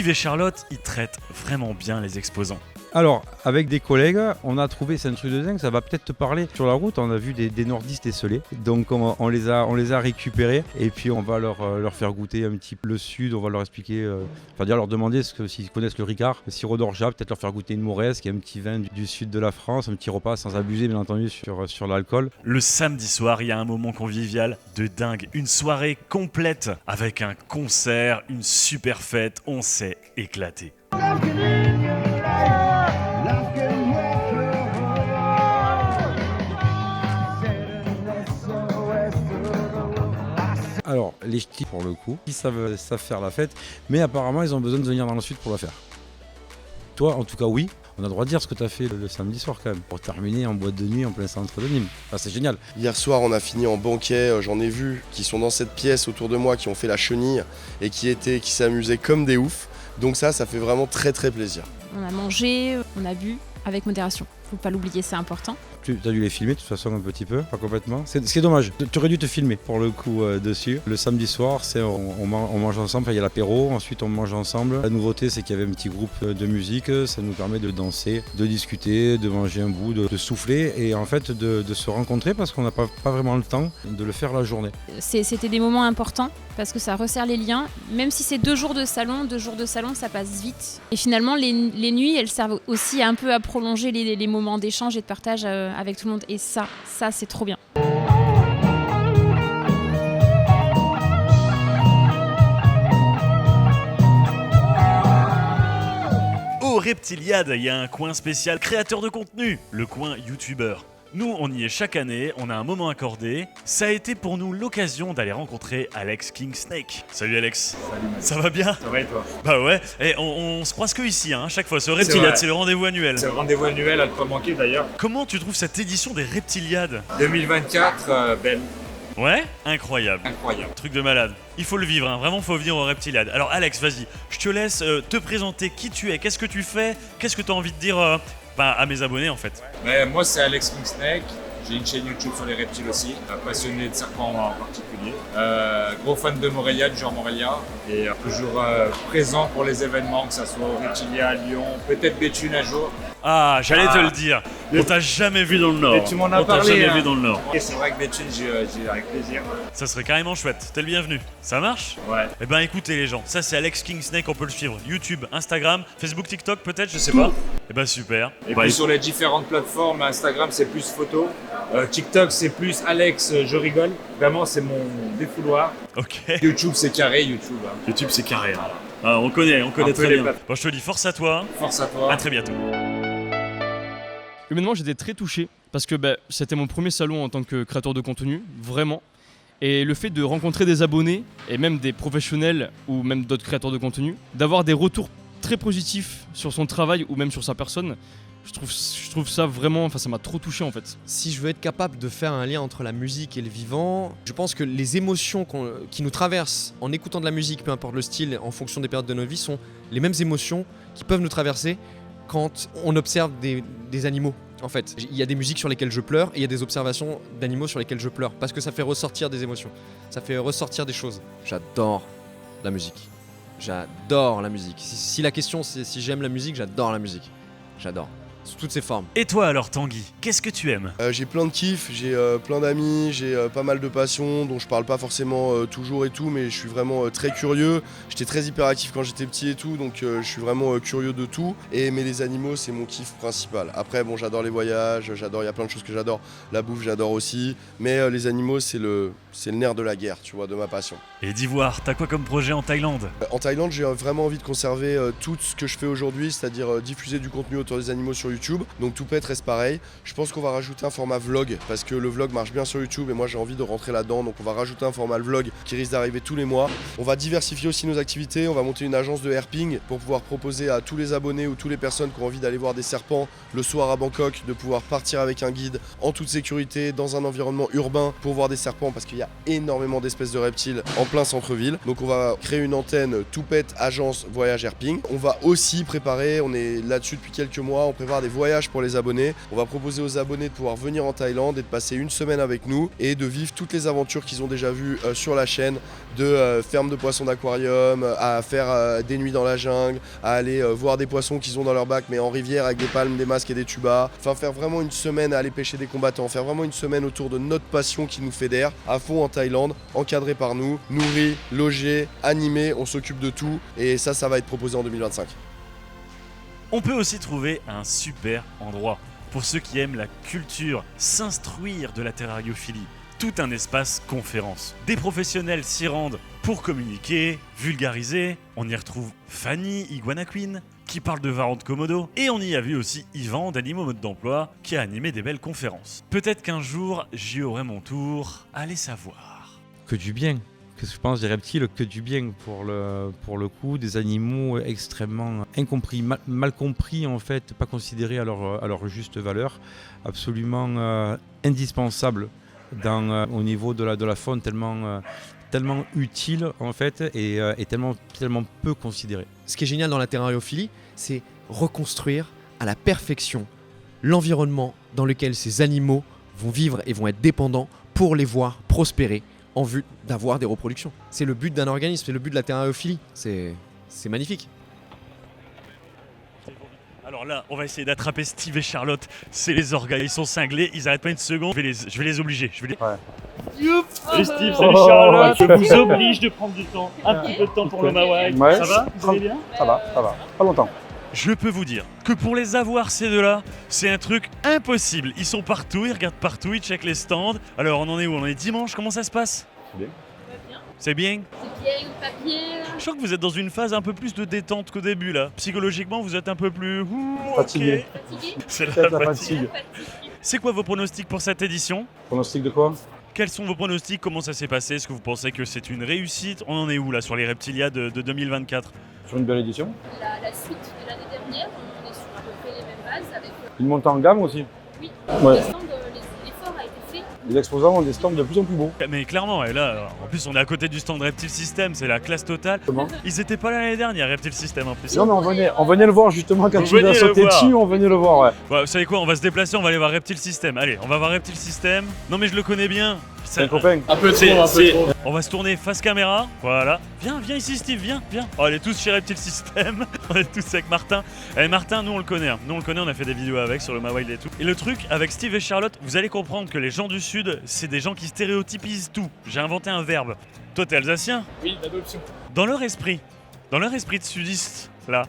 Steve et Charlotte, ils traitent vraiment bien les exposants. Alors, avec des collègues, on a trouvé, c'est un truc de dingue, ça va peut-être te parler. Sur la route, on a vu des nordistes esselés, donc on les a récupérés et puis on va leur faire goûter un petit peu le sud, on va leur expliquer, leur demander s'ils connaissent le Ricard, le sirop d'orgeat, peut-être leur faire goûter une Moresse, qui est un petit vin du sud de la France, un petit repas sans abuser bien entendu sur l'alcool. Le samedi soir, il y a un moment convivial de dingue, une soirée complète avec un concert, une super fête, on s'est éclaté. Alors, les ch'tis, pour le coup, ils savent faire la fête, mais apparemment, ils ont besoin de venir dans le sud pour la faire. Toi, en tout cas, oui, on a le droit de dire ce que tu as fait le samedi soir quand même, pour terminer en boîte de nuit en plein centre de Nîmes. Enfin, c'est génial. Hier soir, on a fini en banquet, j'en ai vu qui sont dans cette pièce autour de moi, qui ont fait la chenille et qui s'amusaient comme des oufs. Donc ça fait vraiment très très plaisir. On a mangé, on a bu avec modération. Faut pas l'oublier, c'est important. Tu as dû les filmer de toute façon un petit peu, pas complètement. C'est dommage, tu aurais dû te filmer pour le coup dessus. Le samedi soir, on mange ensemble, il y a l'apéro, ensuite on mange ensemble. La nouveauté, c'est qu'il y avait un petit groupe de musique, ça nous permet de danser, de discuter, de manger un bout, de souffler et en fait de se rencontrer parce qu'on n'a pas vraiment le temps de le faire la journée. C'était des moments importants parce que ça resserre les liens. Même si c'est 2 jours de salon, ça passe vite. Et finalement, les nuits, elles servent aussi un peu à prolonger les moments d'échange et de partage avec tout le monde. Et ça c'est trop bien. Au Reptiliade, il y a un coin spécial créateur de contenu, le coin youtubeur. Nous, on y est chaque année, on a un moment accordé. Ça a été pour nous l'occasion d'aller rencontrer Alex King Snake. Salut Alex. Salut Max. Ça va bien? Ça va et toi? Bah ouais, et on se croise que ici, hein, chaque fois. Ce Reptiliade, c'est le rendez-vous annuel. C'est le rendez-vous annuel à ne pas manquer d'ailleurs. Comment tu trouves cette édition des Reptiliades 2024, belle. Ouais, incroyable. Incroyable. Truc de malade. Il faut le vivre, hein. Vraiment, faut venir au Reptiliade. Alors Alex, vas-y, je te laisse te présenter qui tu es, qu'est-ce que tu fais, qu'est-ce que tu as envie de dire à mes abonnés en fait. Mais moi c'est Alex King Snake, J'ai une chaîne YouTube sur les reptiles aussi, passionné de serpents en particulier. Gros fan de Morelia, du genre Morelia, et toujours présent pour les événements, que ce soit au Reptilia, à Lyon, peut-être Béthune un jour. Ah, j'allais te le dire. On t'a jamais vu dans le Nord. Et tu m'en as On t'a parlé, jamais hein. vu dans le Nord. Et c'est vrai que Béthune, j'y avec plaisir. Ça serait carrément chouette. T'es le bienvenu. Ça marche? Ouais. Eh ben écoutez les gens, ça c'est Alex Kingsnake, on peut le suivre. YouTube, Instagram, Facebook, TikTok peut-être, je sais pas. Eh ben super. Et puis sur les différentes plateformes, Instagram c'est plus photo, TikTok c'est plus Alex, je rigole. Vraiment c'est mon défouloir. Ok. YouTube c'est carré, YouTube. Hein. YouTube c'est carré. Hein. Ah, on connaît très bien. Bon, je te dis force à toi. Force à toi. À très bientôt. Humainement, j'étais très touché parce que c'était mon premier salon en tant que créateur de contenu, vraiment. Et le fait de rencontrer des abonnés et même des professionnels ou même d'autres créateurs de contenu, d'avoir des retours très positifs sur son travail ou même sur sa personne, je trouve ça vraiment, ça m'a trop touché en fait. Si je veux être capable de faire un lien entre la musique et le vivant, je pense que les émotions qui nous traversent en écoutant de la musique, peu importe le style, en fonction des périodes de nos vies, sont les mêmes émotions qui peuvent nous traverser quand on observe des animaux. En fait, il y a des musiques sur lesquelles je pleure et il y a des observations d'animaux sur lesquelles je pleure parce que ça fait ressortir des émotions, ça fait ressortir des choses. J'adore la musique. J'adore la musique. Si la question c'est si j'aime la musique, j'adore la musique. J'adore. Sous toutes ses formes. Et toi alors Tanguy, qu'est-ce que tu aimes? J'ai plein de kiffs, j'ai plein d'amis, j'ai pas mal de passions dont je parle pas forcément toujours et tout, mais je suis vraiment très curieux. J'étais très hyperactif quand j'étais petit et tout, donc je suis vraiment curieux de tout. Mais les animaux, c'est mon kiff principal. Après, bon, j'adore les voyages, il y a plein de choses que j'adore. La bouffe, j'adore aussi. Mais les animaux, c'est le nerf de la guerre, tu vois, de ma passion. Et d'Ivoire, t'as quoi comme projet en Thaïlande? En Thaïlande, j'ai vraiment envie de conserver tout ce que je fais aujourd'hui, c'est-à-dire diffuser du contenu autour des animaux sur YouTube. Donc tout peut reste pareil. Je pense qu'on va rajouter un format vlog parce que le vlog marche bien sur YouTube et moi j'ai envie de rentrer là-dedans. Donc on va rajouter un format vlog qui risque d'arriver tous les mois. On va diversifier aussi nos activités. On va monter une agence de herping pour pouvoir proposer à tous les abonnés ou toutes les personnes qui ont envie d'aller voir des serpents le soir à Bangkok, de pouvoir partir avec un guide en toute sécurité dans un environnement urbain pour voir des serpents parce qu'il y a énormément d'espèces de reptiles en plein centre-ville. Donc on va créer une antenne Toupette agence voyage herping. On va aussi préparer, on est là-dessus depuis quelques mois, on prépare des voyages pour les abonnés. On va proposer aux abonnés de pouvoir venir en Thaïlande et de passer une semaine avec nous et de vivre toutes les aventures qu'ils ont déjà vues sur la chaîne, de ferme de poissons d'aquarium, à faire des nuits dans la jungle, à aller voir des poissons qu'ils ont dans leur bac mais en rivière avec des palmes, des masques et des tubas. Enfin faire vraiment une semaine à aller pêcher des combattants, faire vraiment une semaine autour de notre passion qui nous fédère, à fond en Thaïlande, encadré par nous, nourri, logé, animé, on s'occupe de tout et ça va être proposé en 2025. On peut aussi trouver un super endroit pour ceux qui aiment la culture, s'instruire de la terrariophilie. Tout un espace conférence. Des professionnels s'y rendent pour communiquer, vulgariser. On y retrouve Fanny, Iguana Queen, qui parle de varans de Komodo. Et on y a vu aussi Yvan d'Animaux Mode d'Emploi, qui a animé des belles conférences. Peut-être qu'un jour, j'y aurai mon tour, allez savoir. Que du bien. Que je pense des reptiles, que du bien pour le coup, des animaux extrêmement incompris, mal compris en fait, pas considérés à leur juste valeur, absolument indispensables au niveau de la faune, tellement utile en fait et tellement peu considéré. Ce qui est génial dans la terrariophilie, c'est reconstruire à la perfection l'environnement dans lequel ces animaux vont vivre et vont être dépendants pour les voir prospérer en vue d'avoir des reproductions. C'est le but d'un organisme, c'est le but de la terrariophilie. C'est magnifique. Alors là, on va essayer d'attraper Steve et Charlotte. C'est les orgas, ils sont cinglés, ils arrêtent pas une seconde. Je vais les obliger. Salut Steve, salut Charlotte. Je vous oblige de prendre du temps, un petit peu de temps pour le Mawai. Ouais, ça va? Vous allez bien? Ça va. Pas longtemps. Je peux vous dire que pour les avoir ces deux-là, c'est un truc impossible. Ils sont partout, ils regardent partout, ils checkent les stands. Alors on en est où? On en est dimanche, comment ça se passe? C'est bien. C'est bien, papier. Je sens que vous êtes dans une phase un peu plus de détente qu'au début là. Psychologiquement, vous êtes un peu plus... Fatigué. Okay. C'est Peut-être la fatigue. C'est quoi vos pronostics pour cette édition? Pronostic de quoi? Quels sont vos pronostics? Comment ça s'est passé? Est-ce que vous pensez que c'est une réussite? On en est où là sur les Reptilia de 2024? Sur une belle édition. La suite de l'année dernière, on est sur à peu près les mêmes bases avec... Une montée en gamme aussi. Oui, Ouais. l'effort a été fait Les exposants ont des stands de plus en plus beaux. Mais clairement, et là, en plus, on est à côté du stand Reptile System, c'est la classe totale. Comment? Ils étaient pas là l'année dernière, Reptile System en plus. Non, mais on venait le voir justement quand Vous il a veniez sauté le voir. dessus, on venait le voir, ouais. Ouais, vous savez quoi, on va se déplacer, on va aller voir Reptile System. Allez, on va voir Reptile System. Non, mais je le connais bien. C'est un copain. Un peu trop. On va se tourner face caméra, voilà. Viens ici Steve, viens. Oh, on est tous chez Reptile System, on est tous avec Martin. Et Martin, nous on le connaît, hein. Nous on le connaît, on a fait des vidéos avec sur le Mawild et tout. Et le truc avec Steve et Charlotte, vous allez comprendre que les gens du Sud, c'est des gens qui stéréotypisent tout. J'ai inventé un verbe. Toi t'es alsacien? Oui, l'adoption. Dans leur esprit de sudiste, là,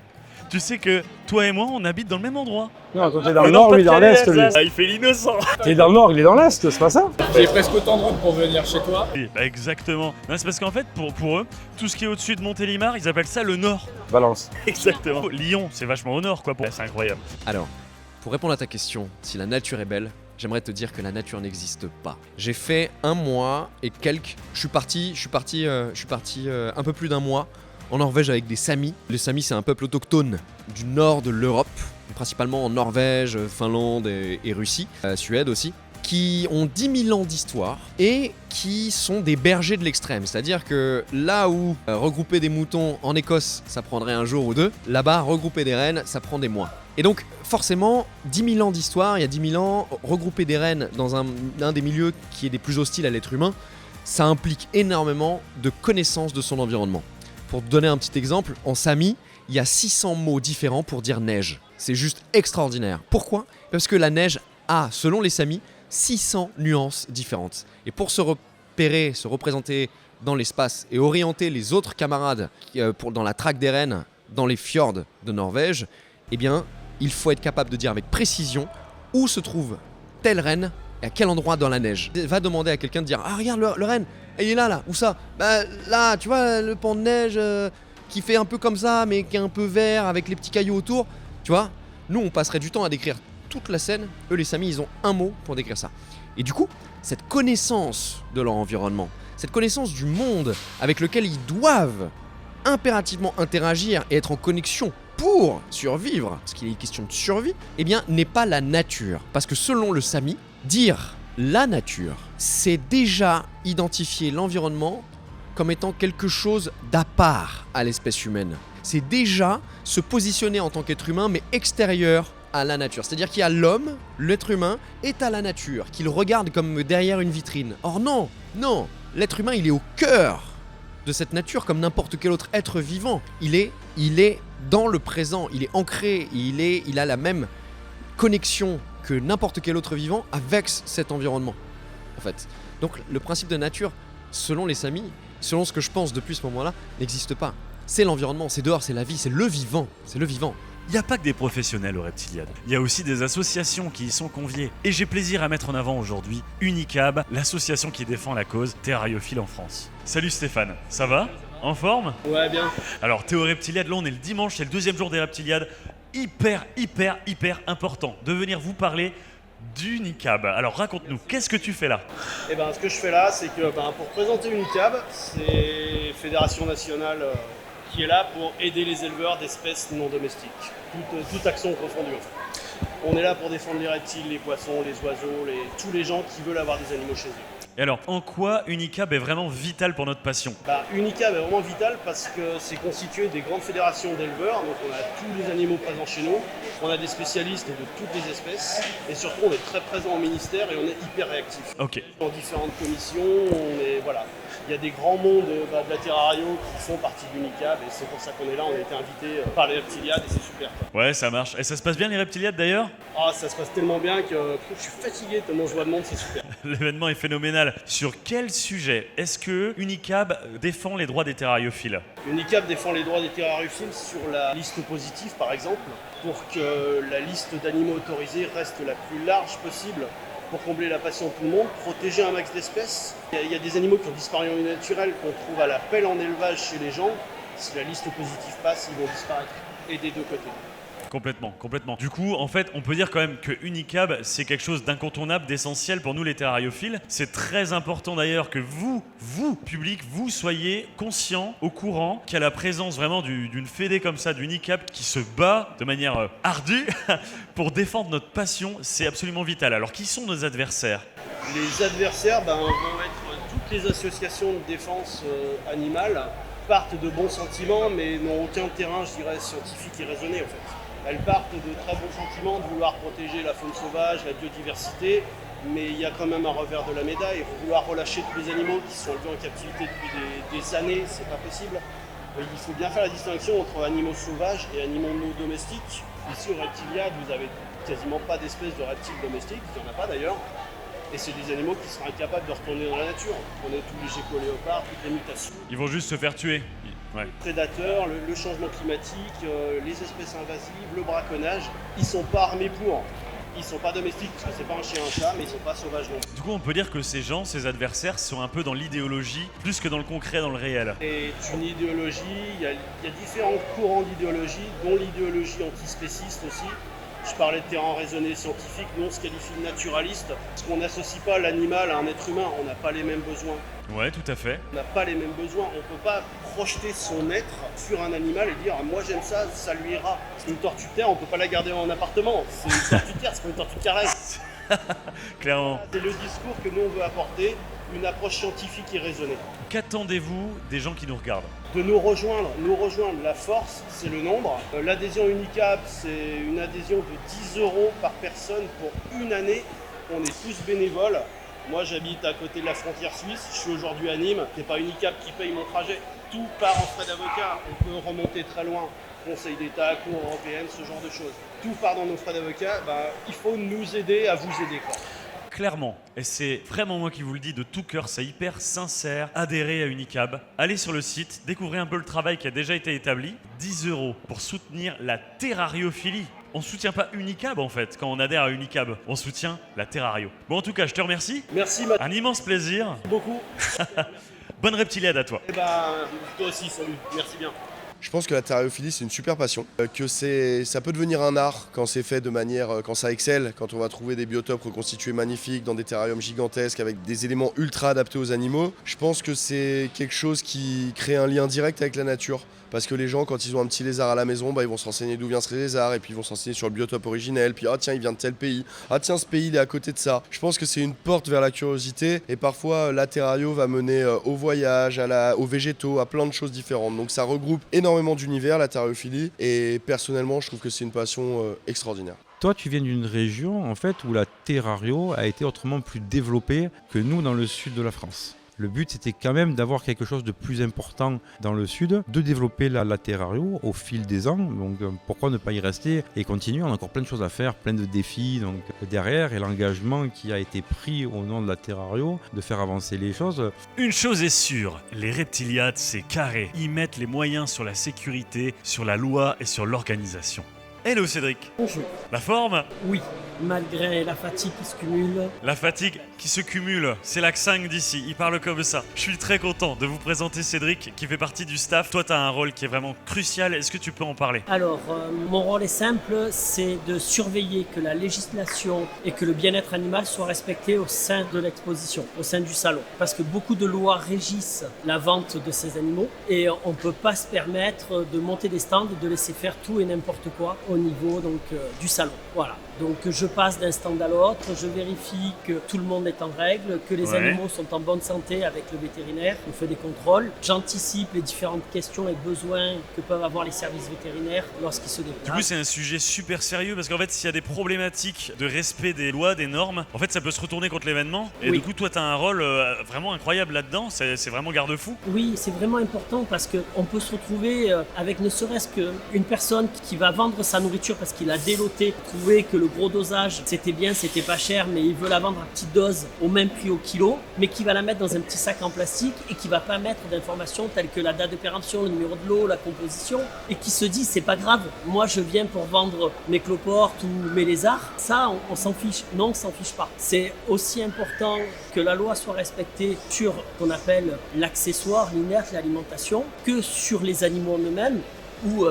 tu sais que toi et moi, on habite dans le même endroit. Non, toi t'es dans le nord, lui dans l'est, lui. Ah, il fait l'innocent. T'es dans le nord, il est dans l'est, c'est pas ça? J'ai presque autant de route pour venir chez toi. Oui, bah exactement. Non, c'est parce qu'en fait, pour eux, tout ce qui est au-dessus de Montélimar, ils appellent ça le nord. Valence. Exactement. Lyon, c'est vachement au nord, quoi. C'est incroyable. Alors, pour répondre à ta question, si la nature est belle, j'aimerais te dire que la nature n'existe pas. J'ai fait 1 mois et quelques. Je suis parti un peu plus d'1 mois en Norvège avec des Samis. Les Samis, c'est un peuple autochtone du nord de l'Europe, principalement en Norvège, Finlande et Russie, Suède aussi, qui ont 10 000 ans d'histoire et qui sont des bergers de l'extrême. C'est-à-dire que là où regrouper des moutons en Écosse, ça prendrait 1 jour ou 2, là-bas, regrouper des rennes, ça prend des mois. Et donc, forcément, 10 000 ans d'histoire, il y a 10 000 ans, regrouper des rennes dans un des milieux qui est des plus hostiles à l'être humain, ça implique énormément de connaissance de son environnement. Pour te donner un petit exemple, en Sami, il y a 600 mots différents pour dire neige. C'est juste extraordinaire. Pourquoi? Parce que la neige a, selon les Samis, 600 nuances différentes. Et pour se repérer, se représenter dans l'espace et orienter les autres camarades dans la traque des rennes, dans les fjords de Norvège, eh bien, il faut être capable de dire avec précision où se trouve telle renne et à quel endroit dans la neige. Va demander à quelqu'un de dire « Ah, regarde, le renne, il est là, où ça? Bah là, tu vois, le pan de neige qui fait un peu comme ça, mais qui est un peu vert, avec les petits cailloux autour. » Tu vois, nous, on passerait du temps à décrire toute la scène. Eux, les Samis, ils ont un mot pour décrire ça. Et du coup, cette connaissance de leur environnement, cette connaissance du monde avec lequel ils doivent impérativement interagir et être en connexion pour survivre, parce qu'il est question de survie, eh bien, n'est pas la nature. Parce que selon le Sami, dire la nature, c'est déjà identifier l'environnement comme étant quelque chose d'à part à l'espèce humaine. C'est déjà se positionner en tant qu'être humain, mais extérieur à la nature. C'est-à-dire qu'il y a l'homme, l'être humain, est à la nature, qu'il regarde comme derrière une vitrine. Or non, l'être humain, il est au cœur de cette nature comme n'importe quel autre être vivant. Il est dans le présent, il est ancré, il a la même connexion que n'importe quel autre vivant avec cet environnement, en fait. Donc le principe de nature, selon les Samis, selon ce que je pense depuis ce moment-là, n'existe pas. C'est l'environnement, c'est dehors, c'est la vie, c'est le vivant, Il n'y a pas que des professionnels au Reptiliade, il y a aussi des associations qui y sont conviées. Et j'ai plaisir à mettre en avant aujourd'hui Unicab, l'association qui défend la cause terrariophile en France. Salut Stéphane, ça va? En forme? Ouais, bien. Alors Théo Reptiliade, là on est le dimanche, c'est le 2e jour des Reptiliades. Hyper important de venir vous parler d'Unicab. Alors raconte-nous, qu'est-ce que tu fais là? Et ce que je fais là, c'est que pour présenter Unicab, c'est Fédération nationale qui est là pour aider les éleveurs d'espèces non domestiques, toute action confondue. On est là pour défendre les reptiles, les poissons, les oiseaux, tous les gens qui veulent avoir des animaux chez eux. Et alors, en quoi Unicab est vraiment vital pour notre passion? Unicab est vraiment vital parce que c'est constitué des grandes fédérations d'éleveurs, donc on a tous les animaux présents chez nous, on a des spécialistes de toutes les espèces, et surtout on est très présent au ministère et on est hyper réactif. Ok. Dans différentes commissions, il y a des grands mondes de la terrario qui font partie d'Unicab et c'est pour ça qu'on est là, on a été invité par les Reptiliades et c'est super. Ouais, ça marche. Et ça se passe bien les Reptiliades d'ailleurs? Ah, ça se passe tellement bien que je suis fatigué tellement je vois de monde, c'est super. L'événement est phénoménal. Sur quel sujet est-ce que Unicab défend les droits des terrariophiles? Unicab défend les droits des terrariophiles sur la liste positive par exemple, pour que la liste d'animaux autorisés reste la plus large possible, pour combler la passion de tout le monde, protéger un max d'espèces. Il y a des animaux qui ont disparu en milieu naturel, qu'on trouve à la pelle en élevage chez les gens. Si la liste positive passe, ils vont disparaître, et des deux côtés. Complètement, complètement. Du coup, en fait, on peut dire quand même que Unicab, c'est quelque chose d'incontournable, d'essentiel pour nous les terrariophiles. C'est très important d'ailleurs que vous, public, vous soyez conscients, au courant qu'il y a la présence vraiment d'une fédé comme ça, d'Unicab, qui se bat de manière ardue pour défendre notre passion. C'est absolument vital. Alors, qui sont nos adversaires ? Les adversaires vont être toutes les associations de défense animale, partent de bons sentiments mais n'ont aucun terrain, je dirais, scientifique et raisonné en fait. Elles partent de très bons sentiments de vouloir protéger la faune sauvage, la biodiversité, mais il y a quand même un revers de la médaille. Vouloir relâcher tous les animaux qui sont élevés en captivité depuis des années, c'est pas possible. Il faut bien faire la distinction entre animaux sauvages et animaux non domestiques. Ici au Reptiliade, vous avez quasiment pas d'espèces de reptiles domestiques, il n'y en a pas d'ailleurs. Et c'est des animaux qui seraient incapables de retourner dans la nature. On a tous les géco-léopards, toutes les mutations. Ils vont juste se faire tuer. Ouais. Les prédateurs, le changement climatique, les espèces invasives, le braconnage, ils sont pas armés pour. Ils sont pas domestiques parce que c'est pas un chien, un chat, mais ils sont pas sauvages non plus. Du coup, on peut dire que ces gens, ces adversaires, sont un peu dans l'idéologie, plus que dans le concret, dans le réel. C'est une idéologie, il y a différents courants d'idéologie, dont l'idéologie antispéciste aussi. Je parlais de terrain raisonné scientifique, nous on se qualifie de naturaliste, parce qu'on n'associe pas l'animal à un être humain, on n'a pas les mêmes besoins. Ouais, tout à fait. On n'a pas les mêmes besoins, on ne peut pas projeter son être sur un animal et dire moi j'aime ça, ça lui ira. Une tortue de terre, on ne peut pas la garder en appartement, c'est une tortue de terre, c'est pas une tortue de caresse. Clairement. C'est le discours que nous on veut apporter, une approche scientifique et raisonnée. Qu'attendez-vous des gens qui nous regardent ? De nous rejoindre. La force, c'est le nombre. L'adhésion Unicab, c'est une adhésion de 10 € par personne pour une année. On est tous bénévoles. Moi, j'habite à côté de la frontière suisse. Je suis aujourd'hui à Nîmes. C'est pas Unicab qui paye mon trajet. Tout part en frais d'avocat. On peut remonter très loin. Conseil d'État, Cour européenne, ce genre de choses. Tout part dans nos frais d'avocat. Il faut nous aider à vous aider, quoi. Clairement, et c'est vraiment moi qui vous le dis de tout cœur, c'est hyper sincère, adhérez à Unicab, allez sur le site, découvrez un peu le travail qui a déjà été établi, 10 € pour soutenir la terrariophilie. On soutient pas Unicab en fait, quand on adhère à Unicab, on soutient la terrario. Bon en tout cas, je te remercie. Merci un immense plaisir. Merci beaucoup. Bonne reptiliade à toi. Et toi aussi, salut, merci bien. Je pense que la terrariophilie c'est une super passion, que ça peut devenir un art quand c'est fait de manière, quand ça excelle, quand on va trouver des biotopes reconstitués magnifiques dans des terrariums gigantesques avec des éléments ultra adaptés aux animaux. Je pense que c'est quelque chose qui crée un lien direct avec la nature. Parce que les gens, quand ils ont un petit lézard à la maison, ils vont se renseigner d'où vient ce lézard, et puis ils vont se renseigner sur le biotope originel, puis ah tiens, il vient de tel pays, ah tiens, ce pays il est à côté de ça. Je pense que c'est une porte vers la curiosité, et parfois la terrario va mener au voyage, aux végétaux, à plein de choses différentes. Donc ça regroupe énormément d'univers, la terrariophilie, et personnellement, je trouve que c'est une passion extraordinaire. Toi, tu viens d'une région en fait où la terrario a été autrement plus développée que nous dans le sud de la France. Le but, c'était quand même d'avoir quelque chose de plus important dans le sud, de développer la terrario au fil des ans. Donc pourquoi ne pas y rester et continuer ? On a encore plein de choses à faire, plein de défis donc, derrière, et l'engagement qui a été pris au nom de la terrario de faire avancer les choses. Une chose est sûre, les reptiliades, c'est carré. Ils mettent les moyens sur la sécurité, sur la loi et sur l'organisation. Hello Cédric. Bonjour. La forme ? Oui, malgré la fatigue qui se cumule. La fatigue qui se cumule, c'est la 5 d'ici, il parle comme ça. Je suis très content de vous présenter Cédric qui fait partie du staff. Toi tu as un rôle qui est vraiment crucial, est-ce que tu peux en parler ? Alors, mon rôle est simple, c'est de surveiller que la législation et que le bien-être animal soient respectés au sein de l'exposition, au sein du salon. Parce que beaucoup de lois régissent la vente de ces animaux et on ne peut pas se permettre de monter des stands et de laisser faire tout et n'importe quoi au niveau donc, du salon. Voilà. Donc je passe d'un stand à l'autre, je vérifie que tout le monde est en règle, que les animaux sont en bonne santé avec le vétérinaire, on fait des contrôles, j'anticipe les différentes questions et besoins que peuvent avoir les services vétérinaires lorsqu'ils se déplacent. Du coup c'est un sujet super sérieux parce qu'en fait s'il y a des problématiques de respect des lois, des normes, en fait ça peut se retourner contre l'événement et du coup toi tu as un rôle vraiment incroyable là-dedans, c'est vraiment garde-fou. Oui, c'est vraiment important parce qu'on peut se retrouver avec ne serait-ce qu'une personne qui va vendre sa nourriture parce qu'il a déloté, trouver que le gros dosage c'était bien, c'était pas cher, mais il veut la vendre à petite dose au même prix au kilo, mais qui va la mettre dans un petit sac en plastique et qui va pas mettre d'informations telles que la date de péremption, le numéro de l'eau, la composition, et qui se dit c'est pas grave, moi je viens pour vendre mes cloportes ou mes lézards, ça on s'en fiche. Non, on s'en fiche pas. C'est aussi important que la loi soit respectée sur ce qu'on appelle l'accessoire, l'inerte, l'alimentation, que sur les animaux eux-mêmes, où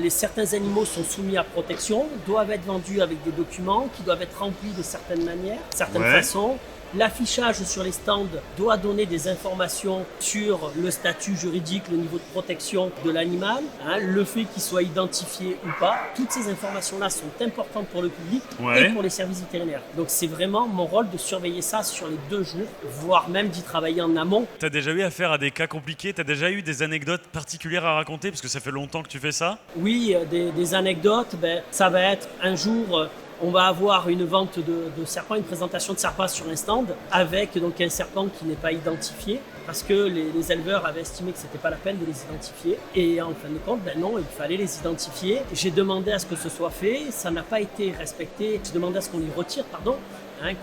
certains animaux sont soumis à protection, doivent être vendus avec des documents qui doivent être remplis de certaines manières, certaines façons. L'affichage sur les stands doit donner des informations sur le statut juridique, le niveau de protection de l'animal, le fait qu'il soit identifié ou pas. Toutes ces informations-là sont importantes pour le public et pour les services vétérinaires. Donc c'est vraiment mon rôle de surveiller ça sur les 2 jours, voire même d'y travailler en amont. T'as déjà eu affaire à des cas compliqués? T'as déjà eu des anecdotes particulières à raconter parce que ça fait longtemps que tu fais ça? Oui, des anecdotes, ça va être un jour... On va avoir une vente de serpents, une présentation de serpents sur un stand avec donc un serpent qui n'est pas identifié parce que les éleveurs avaient estimé que c'était pas la peine de les identifier. Et en fin de compte, non, il fallait les identifier. J'ai demandé à ce que ce soit fait, ça n'a pas été respecté. J'ai demandé à ce qu'on les retire,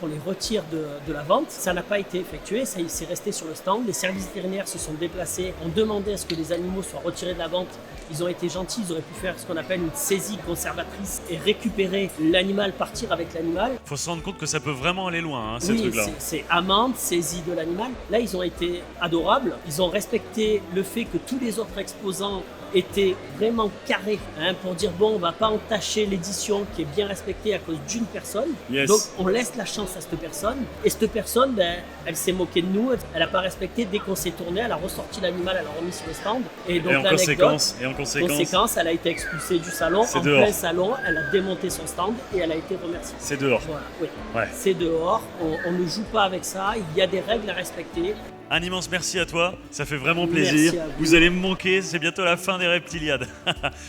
qu'on les retire de la vente. Ça n'a pas été effectué, ça s'est resté sur le stand. Les services vétérinaires se sont déplacés, ont demandé à ce que les animaux soient retirés de la vente. Ils ont été gentils, ils auraient pu faire ce qu'on appelle une saisie conservatrice et récupérer l'animal, partir avec l'animal. Faut se rendre compte que ça peut vraiment aller loin, ces oui, trucs-là. C'est amende, saisie de l'animal. Là, ils ont été adorables. Ils ont respecté le fait que tous les autres exposants étaient vraiment carrés pour dire bon, on va pas entacher l'édition qui est bien respectée à cause d'une personne. Donc on laisse la chance à cette personne et cette personne, elle s'est moquée de nous, elle n'a pas respecté. Dès qu'on s'est tourné, elle a ressorti l'animal, elle l'a remis sur le stand et donc en conséquence, elle a été expulsée du salon. En plein salon, elle a démonté son stand et elle a été remerciée. C'est dehors. Voilà, oui. C'est dehors, on ne joue pas avec ça, il y a des règles à respecter. Un immense merci à toi, ça fait vraiment plaisir. Vous allez me manquer, c'est bientôt la fin des reptiliades.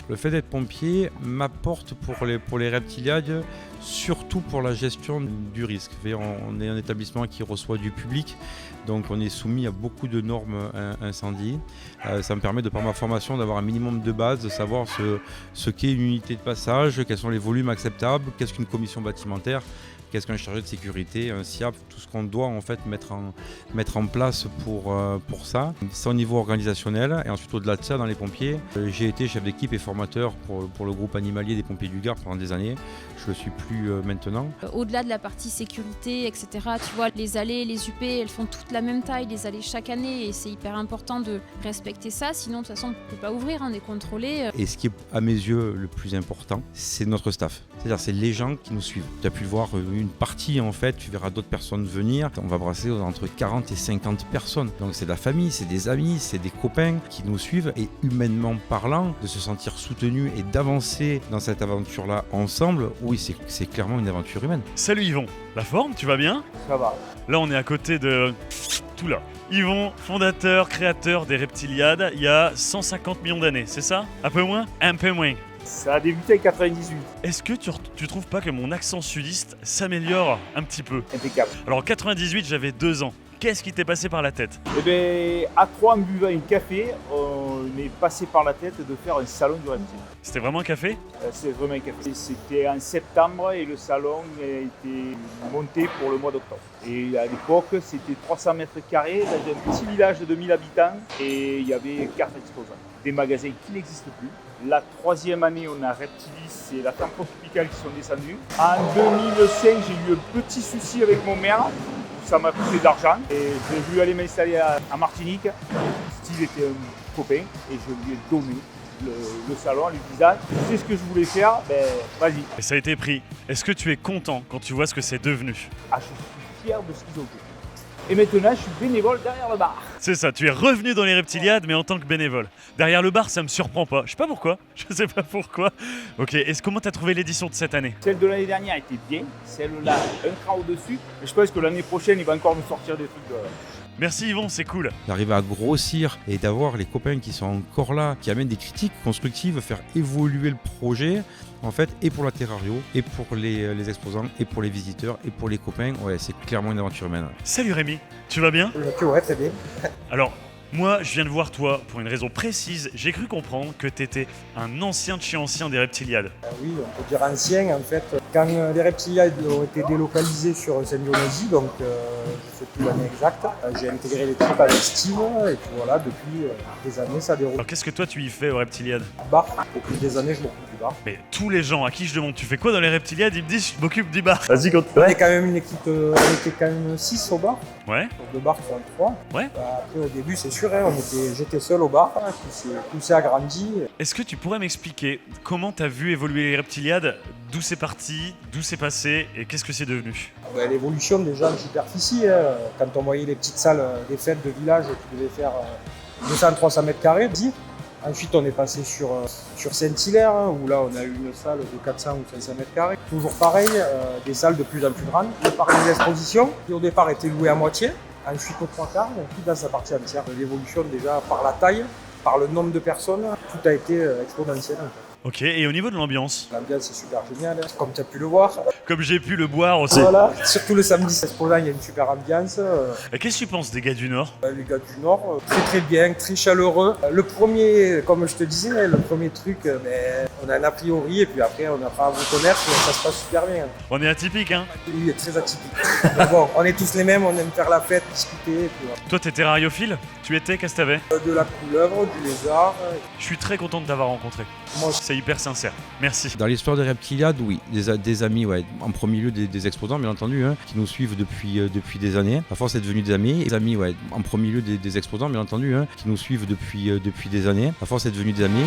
Le fait d'être pompier m'apporte pour les reptiliades, surtout pour la gestion du risque. On est un établissement qui reçoit du public, donc on est soumis à beaucoup de normes incendie. Ça me permet, de par ma formation, d'avoir un minimum de base, de savoir ce qu'est une unité de passage, quels sont les volumes acceptables, qu'est-ce qu'une commission bâtimentaire, qu'est-ce qu'un chargé de sécurité, un SIAP, tout ce qu'on doit en fait mettre en place pour ça. C'est au niveau organisationnel et ensuite au-delà de ça, dans les pompiers, j'ai été chef d'équipe et formateur pour le groupe animalier des pompiers du Gard pendant des années. Je ne le suis plus maintenant. Au-delà de la partie sécurité, etc., tu vois, les allées, les UP, elles font toutes la même taille, les allées chaque année et c'est hyper important de respecter ça, sinon de toute façon on ne peut pas ouvrir, on est contrôlé. Et ce qui est à mes yeux le plus important, c'est notre staff. C'est-à-dire c'est les gens qui nous suivent. Tu as pu le voir, une partie en fait, tu verras d'autres personnes venir. On va brasser entre 40 et 50 personnes. Donc c'est de la famille, c'est des amis, c'est des copains qui nous suivent. Et humainement parlant, de se sentir soutenu et d'avancer dans cette aventure-là ensemble, oui, c'est clairement une aventure humaine. Salut Yvon, la forme, tu vas bien? Ça va. Là on est à côté de... tout là. Yvon, fondateur, créateur des Reptiliades, il y a 150 millions d'années, c'est ça? Un peu moins? Un peu moins. Ça a débuté en 98. Est-ce que tu trouves pas que mon accent sudiste s'améliore un petit peu? Impeccable. Alors en 98, j'avais 2 ans. Qu'est-ce qui t'est passé par la tête? Eh bien, à 3 en buvant un café, on est passé par la tête de faire un salon du reptile. C'était vraiment un café? C'est vraiment un café. C'était en septembre et le salon a été monté pour le mois d'octobre. Et à l'époque, c'était 300 mètres carrés dans un petit village de 2000 habitants et il y avait 4 exposants. Des magasins qui n'existent plus. La 3e année, on a Reptilis et la ferme tropicale qui sont descendus. En 2005, j'ai eu un petit souci avec mon maire. Ça m'a coûté de l'argent et j'ai voulu aller m'installer à Martinique. Steve était un copain et je lui ai donné le salon en lui disant tu sais ce que je voulais faire, ben vas-y. Et ça a été pris. Est-ce que tu es content quand tu vois ce que c'est devenu? Ah, je suis fier de ce qu'ils ont fait. Et maintenant, je suis bénévole derrière le bar. C'est ça, tu es revenu dans les Reptiliades, mais en tant que bénévole. Derrière le bar, ça me surprend pas. Je sais pas pourquoi. Je sais pas pourquoi. Ok, comment t'as trouvé l'édition de cette année? Celle de l'année dernière était bien. Celle-là, un cran au-dessus. Mais je pense que l'année prochaine, il va encore nous sortir des trucs. Merci Yvon, c'est cool. D'arriver à grossir et d'avoir les copains qui sont encore là, qui amènent des critiques constructives, faire évoluer le projet, en fait, et pour la Terrario, et pour les exposants, et pour les visiteurs, et pour les copains, ouais, c'est clairement une aventure humaine. Salut Rémi, tu vas bien? Ouais, très bien. Alors, moi, je viens de voir toi pour une raison précise. J'ai cru comprendre que tu étais un ancien de chez ancien des Reptiliades. Oui, on peut dire ancien en fait. Quand les Reptiliades ont été délocalisés sur Saint-Dionésie, donc je ne sais plus l'année exacte, j'ai intégré l'équipe avec Steve et puis voilà, depuis des années ça déroule. Alors qu'est-ce que toi tu y fais aux Reptiliades? Bar, depuis des années je m'occupe du bar. Mais tous les gens à qui je demande tu fais quoi dans les Reptiliades, ils me disent je m'occupe du bar. Vas-y, continue. On est quand même une équipe, on était quand même 6 au bar. Ouais. De bar qui sont 3. Ouais. Après au début c'est sûr sûr, hein, j'étais seul au bar, hein, tout s'est agrandi. Est-ce que tu pourrais m'expliquer comment tu as vu évoluer les Reptiliades, d'où c'est parti, d'où c'est passé et qu'est-ce que c'est devenu? L'évolution déjà en superficie, hein, quand on voyait les petites salles des fêtes de village qui devaient faire 200-300 mètres carrés, dit. Ensuite, on est passé sur Saint-Hilaire, hein, où là, on a eu une salle de 400 ou 500 mètres carrés. Toujours pareil, des salles de plus en plus grandes. Le parc des expositions, qui au départ était loué à moitié, ensuite aux 3 quarts, et puis dans sa partie entière. L'évolution déjà par la taille, par le nombre de personnes, tout a été exponentiel. En fait. Ok, et au niveau de l'ambiance? L'ambiance est super géniale, hein, comme tu as pu le voir. Comme j'ai pu le boire aussi. Voilà, surtout le samedi 16 il y a une super ambiance. Et qu'est-ce que tu penses des gars du Nord? Les gars du Nord, très très bien, très chaleureux. Le premier, comme je te disais, le premier truc, on a un a priori et puis après on apprend à vous connaître et ça se passe super bien. On est atypique, hein? Oui, très atypique. Mais bon, on est tous les mêmes, on aime faire la fête, discuter. Et puis, voilà. Toi, t'es terrariophile? Tu étais, qu'est-ce que t'avais? De la couleuvre, du lézard. Je suis très content de t'avoir rencontré. Moi, c'est hyper sincère. Merci. Dans l'histoire des Reptiliades, oui, des amis, ouais. En premier lieu des exposants, bien entendu, hein, qui nous suivent depuis des années. À force, c'est devenu des amis. Des amis, ouais. En premier lieu des exposants, bien entendu, hein, qui nous suivent depuis des années. À force, c'est devenu des amis.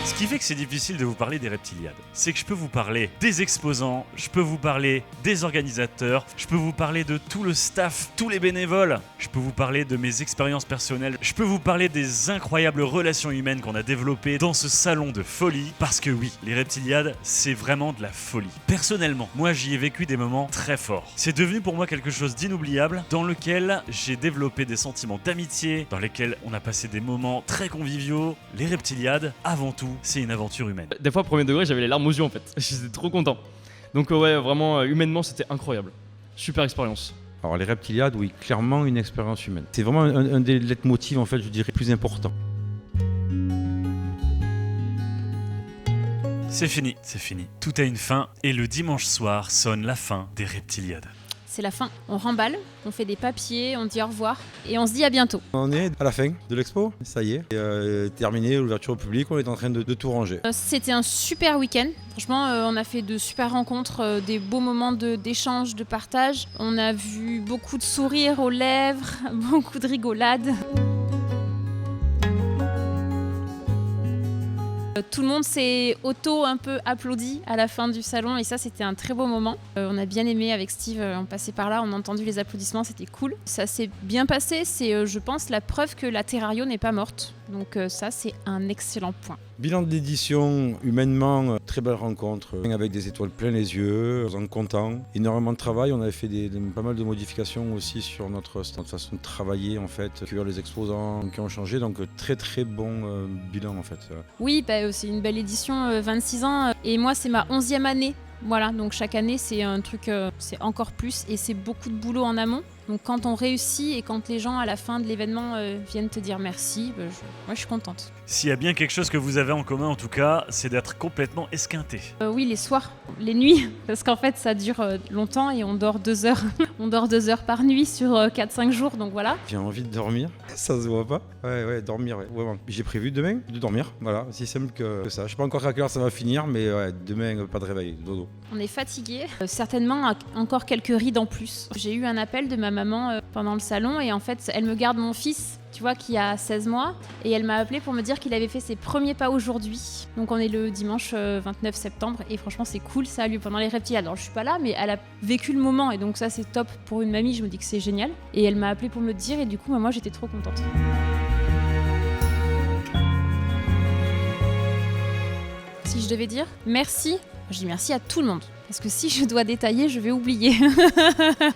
Ce qui fait que c'est difficile de vous parler des Reptiliades, c'est que je peux vous parler des exposants, je peux vous parler des organisateurs, je peux vous parler de tout le staff, tous les bénévoles, je peux vous parler de mes expériences personnelles, je peux vous parler des incroyables relations humaines qu'on a développées dans ce salon de folie, parce que oui, les Reptiliades, c'est vraiment de la folie. Personnellement, moi j'y ai vécu des moments très forts. C'est devenu pour moi quelque chose d'inoubliable, dans lequel j'ai développé des sentiments d'amitié, dans lesquels on a passé des moments très conviviaux. Les Reptiliades, avant tout, c'est une aventure humaine. Des fois, premier degré, j'avais les larmes aux yeux en fait. J'étais trop content. Donc ouais, vraiment, humainement, c'était incroyable. Super expérience. Alors les Reptiliades, oui, clairement une expérience humaine. C'est vraiment un des leitmotifs, en fait, je dirais, plus importants. C'est fini. Tout a une fin et le dimanche soir sonne la fin des Reptiliades. C'est la fin. On remballe, on fait des papiers, on dit au revoir et on se dit à bientôt. On est à la fin de l'expo, ça y est. Terminé, l'ouverture au public, on est en train de tout ranger. C'était un super week-end. Franchement, on a fait de super rencontres, des beaux moments d'échange, de partage. On a vu beaucoup de sourires aux lèvres, beaucoup de rigolades. Tout le monde s'est un peu applaudi à la fin du salon et ça c'était un très beau moment. On a bien aimé avec Steve, on passait par là, on a entendu les applaudissements, c'était cool. Ça s'est bien passé, c'est je pense la preuve que la Terrario n'est pas morte. Donc ça c'est un excellent point. Bilan de l'édition, humainement, très belle rencontre, avec des étoiles plein les yeux, en content. Énormément de travail, on avait fait pas mal de modifications aussi sur notre façon de travailler en fait, sur les exposants qui ont changé, donc très très bon bilan en fait. Oui, c'est une belle édition, 26 ans, et moi c'est ma 11e année. Voilà, donc chaque année c'est un truc, c'est encore plus et c'est beaucoup de boulot en amont. Donc quand on réussit et quand les gens à la fin de l'événement viennent te dire merci, moi je suis contente. S'il y a bien quelque chose que vous avez en commun en tout cas, c'est d'être complètement esquinté. Oui, les soirs, les nuits, parce qu'en fait ça dure longtemps et on dort 2 heures. On dort 2 heures par nuit sur 4-5 jours, donc voilà. J'ai envie de dormir, ça se voit pas. Ouais, dormir, ouais, vraiment. J'ai prévu demain de dormir, voilà, aussi simple que ça. Je sais pas encore à quelle heure ça va finir, mais ouais, demain pas de réveil, dodo. On est fatigué, certainement encore quelques rides en plus. J'ai eu un appel de ma maman pendant le salon et en fait elle me garde mon fils, tu vois, qui a 16 mois et elle m'a appelé pour me dire qu'il avait fait ses premiers pas aujourd'hui. Donc on est le dimanche 29 septembre et franchement c'est cool, ça a lieu pendant les Reptiliades. Alors je suis pas là mais elle a vécu le moment et donc ça c'est top pour une mamie, je me dis que c'est génial. Et elle m'a appelé pour me le dire et du coup moi j'étais trop contente. Si je devais dire merci, je dis merci à tout le monde. Parce que si je dois détailler, je vais oublier.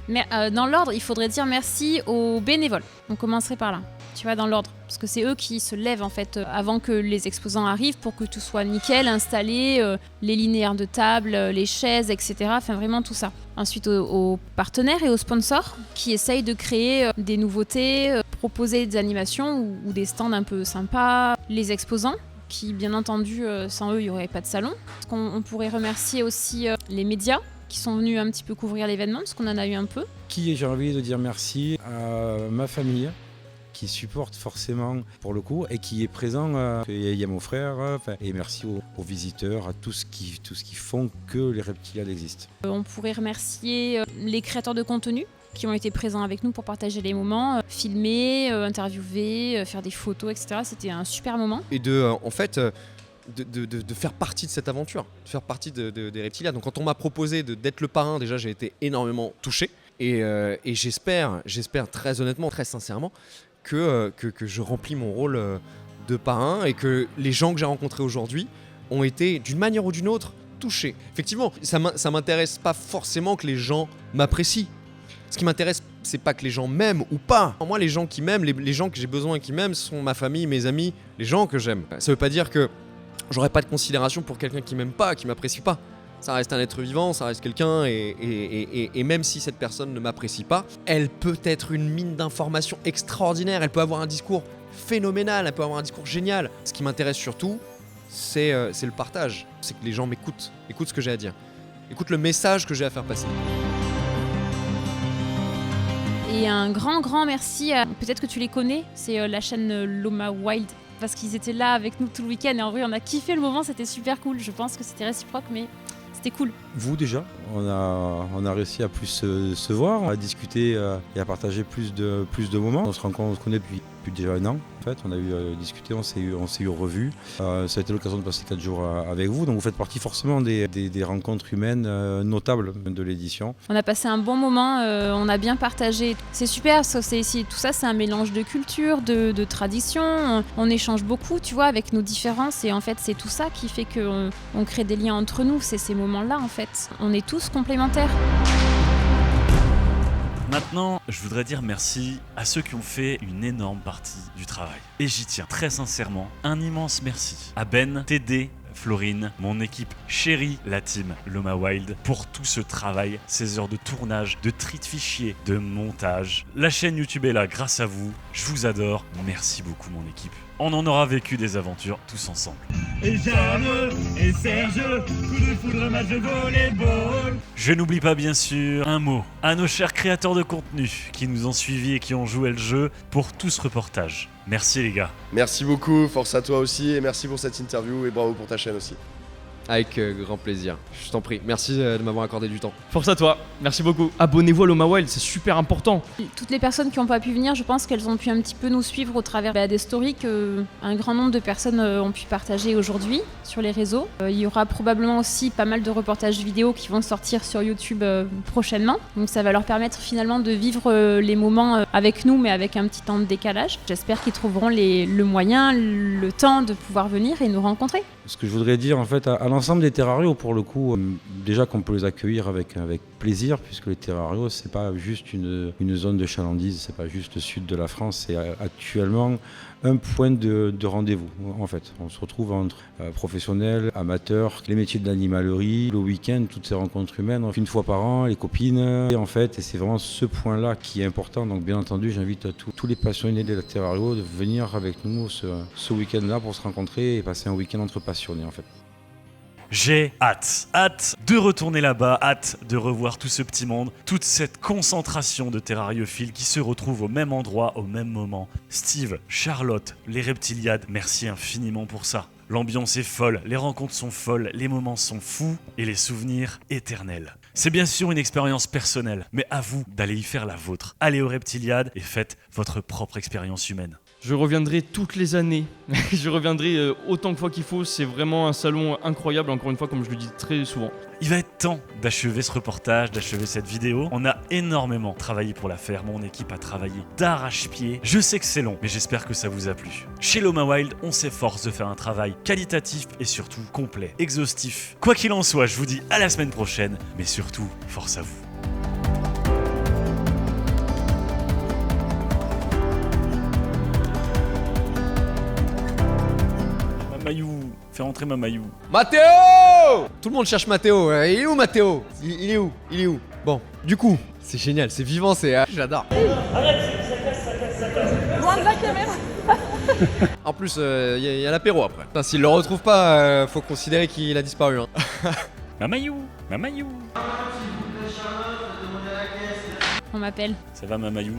Mais dans l'ordre, il faudrait dire merci aux bénévoles. On commencerait par là, tu vois, dans l'ordre. Parce que c'est eux qui se lèvent en fait avant que les exposants arrivent pour que tout soit nickel, installé, les linéaires de table, les chaises, etc. Enfin vraiment tout ça. Ensuite aux partenaires et aux sponsors qui essayent de créer des nouveautés, proposer des animations ou des stands un peu sympas. Les exposants, qui bien entendu sans eux il n'y aurait pas de salon. On pourrait remercier aussi les médias qui sont venus un petit peu couvrir l'événement parce qu'on en a eu un peu. J'ai envie de dire merci à ma famille qui supporte forcément pour le coup et qui est présent. Il y a mon frère et merci aux visiteurs, à tous qui font que les Reptiliades existent. On pourrait remercier les créateurs de contenu qui ont été présents avec nous pour partager les moments, filmer, interviewer, faire des photos, etc. C'était un super moment. Et en fait, de faire partie de cette aventure, de faire partie des Reptiliades. Donc quand on m'a proposé d'être le parrain, déjà j'ai été énormément touché. Et j'espère très honnêtement, très sincèrement, que je remplis mon rôle de parrain et que les gens que j'ai rencontrés aujourd'hui ont été, d'une manière ou d'une autre, touchés. Effectivement, ça m'intéresse pas forcément que les gens m'apprécient. Ce qui m'intéresse, c'est pas que les gens m'aiment ou pas. Moi, les gens qui m'aiment, les gens que j'ai besoin qui m'aiment, ce sont ma famille, mes amis, les gens que j'aime. Ça veut pas dire que j'aurais pas de considération pour quelqu'un qui m'aime pas, qui m'apprécie pas. Ça reste un être vivant, ça reste quelqu'un, et même si cette personne ne m'apprécie pas, elle peut être une mine d'informations extraordinaire, elle peut avoir un discours phénoménal, elle peut avoir un discours génial. Ce qui m'intéresse surtout, c'est le partage, c'est que les gens m'écoutent, écoutent ce que j'ai à dire, écoutent le message que j'ai à faire passer. Et un grand merci à, peut-être que tu les connais, c'est la chaîne Loma Wild, parce qu'ils étaient là avec nous tout le week-end et en vrai on a kiffé le moment, c'était super cool. Je pense que c'était réciproque mais c'était cool. Vous déjà, on a réussi à plus se voir, à discuter et à partager plus de moments. On se connaît depuis déjà un an. En fait, on a discuté, on s'est eu revu. Ça a été l'occasion de passer 4 jours avec vous. Donc vous faites partie forcément des rencontres humaines notables de l'édition. On a passé un bon moment, on a bien partagé. C'est super, tout ça c'est un mélange de culture, de tradition. On échange beaucoup, tu vois, avec nos différences. Et en fait, c'est tout ça qui fait qu'on crée des liens entre nous. C'est ces moments-là, en fait. On est tous complémentaires. Maintenant, je voudrais dire merci à ceux qui ont fait une énorme partie du travail. Et j'y tiens très sincèrement un immense merci à Ben, TD, Florine, mon équipe chérie, la team Loma Wild, pour tout ce travail, ces heures de tournage, de tri de fichiers, de montage. La chaîne YouTube est là grâce à vous, je vous adore, merci beaucoup mon équipe. On en aura vécu des aventures tous ensemble. Et Jeanne et Serge, coup de foudre, match de volleyball. Je n'oublie pas bien sûr un mot à nos chers créateurs de contenu qui nous ont suivis et qui ont joué le jeu pour tout ce reportage. Merci les gars. Merci beaucoup, force à toi aussi et merci pour cette interview et bravo pour ta chaîne aussi. Avec grand plaisir, je t'en prie. Merci de m'avoir accordé du temps. Force à toi, merci beaucoup. Abonnez-vous à Loma Wild, c'est super important. Toutes les personnes qui n'ont pas pu venir, je pense qu'elles ont pu un petit peu nous suivre au travers des stories qu'un grand nombre de personnes ont pu partager aujourd'hui sur les réseaux. Il y aura probablement aussi pas mal de reportages vidéo qui vont sortir sur YouTube prochainement. Donc ça va leur permettre finalement de vivre les moments avec nous, mais avec un petit temps de décalage. J'espère qu'ils trouveront le moyen, le temps de pouvoir venir et nous rencontrer. Ce que je voudrais dire en fait à l'ensemble des terrarios, pour le coup, déjà qu'on peut les accueillir avec plaisir, puisque les terrarios c'est pas juste une zone de chalandise, c'est pas juste le sud de la France, c'est actuellement un point de rendez-vous en fait. On se retrouve entre professionnels, amateurs, les métiers de l'animalerie, le week-end, toutes ces rencontres humaines, une fois par an, les copines, et en fait, et c'est vraiment ce point-là qui est important. Donc bien entendu, j'invite à tous les passionnés de la terrario de venir avec nous ce week-end-là pour se rencontrer et passer un week-end entre passionnés en fait. J'ai hâte de retourner là-bas, hâte de revoir tout ce petit monde, toute cette concentration de terrariophiles qui se retrouvent au même endroit, au même moment. Steve, Charlotte, les Reptiliades, merci infiniment pour ça. L'ambiance est folle, les rencontres sont folles, les moments sont fous et les souvenirs éternels. C'est bien sûr une expérience personnelle, mais à vous d'aller y faire la vôtre. Allez aux Reptiliades et faites votre propre expérience humaine. Je reviendrai toutes les années, je reviendrai autant de fois qu'il faut, c'est vraiment un salon incroyable, encore une fois comme je le dis très souvent. Il va être temps d'achever ce reportage, d'achever cette vidéo. On a énormément travaillé pour la faire, mon équipe a travaillé d'arrache-pied. Je sais que c'est long, mais j'espère que ça vous a plu. Chez Loma Wild, on s'efforce de faire un travail qualitatif et surtout complet, exhaustif. Quoi qu'il en soit, je vous dis à la semaine prochaine, mais surtout, force à vous. Mamayou, fais rentrer Mamayou. Mathéo! Tout le monde cherche Mathéo. Il est où Mathéo? Il est où? Bon, du coup, c'est génial, c'est vivant, j'adore. Arrête, ça casse. Loin de la caméra. En plus, il y a l'apéro après. Putain, s'il le retrouve pas, faut considérer qu'il a disparu. Hein. Mamayou. On m'appelle. Ça va Mamayou?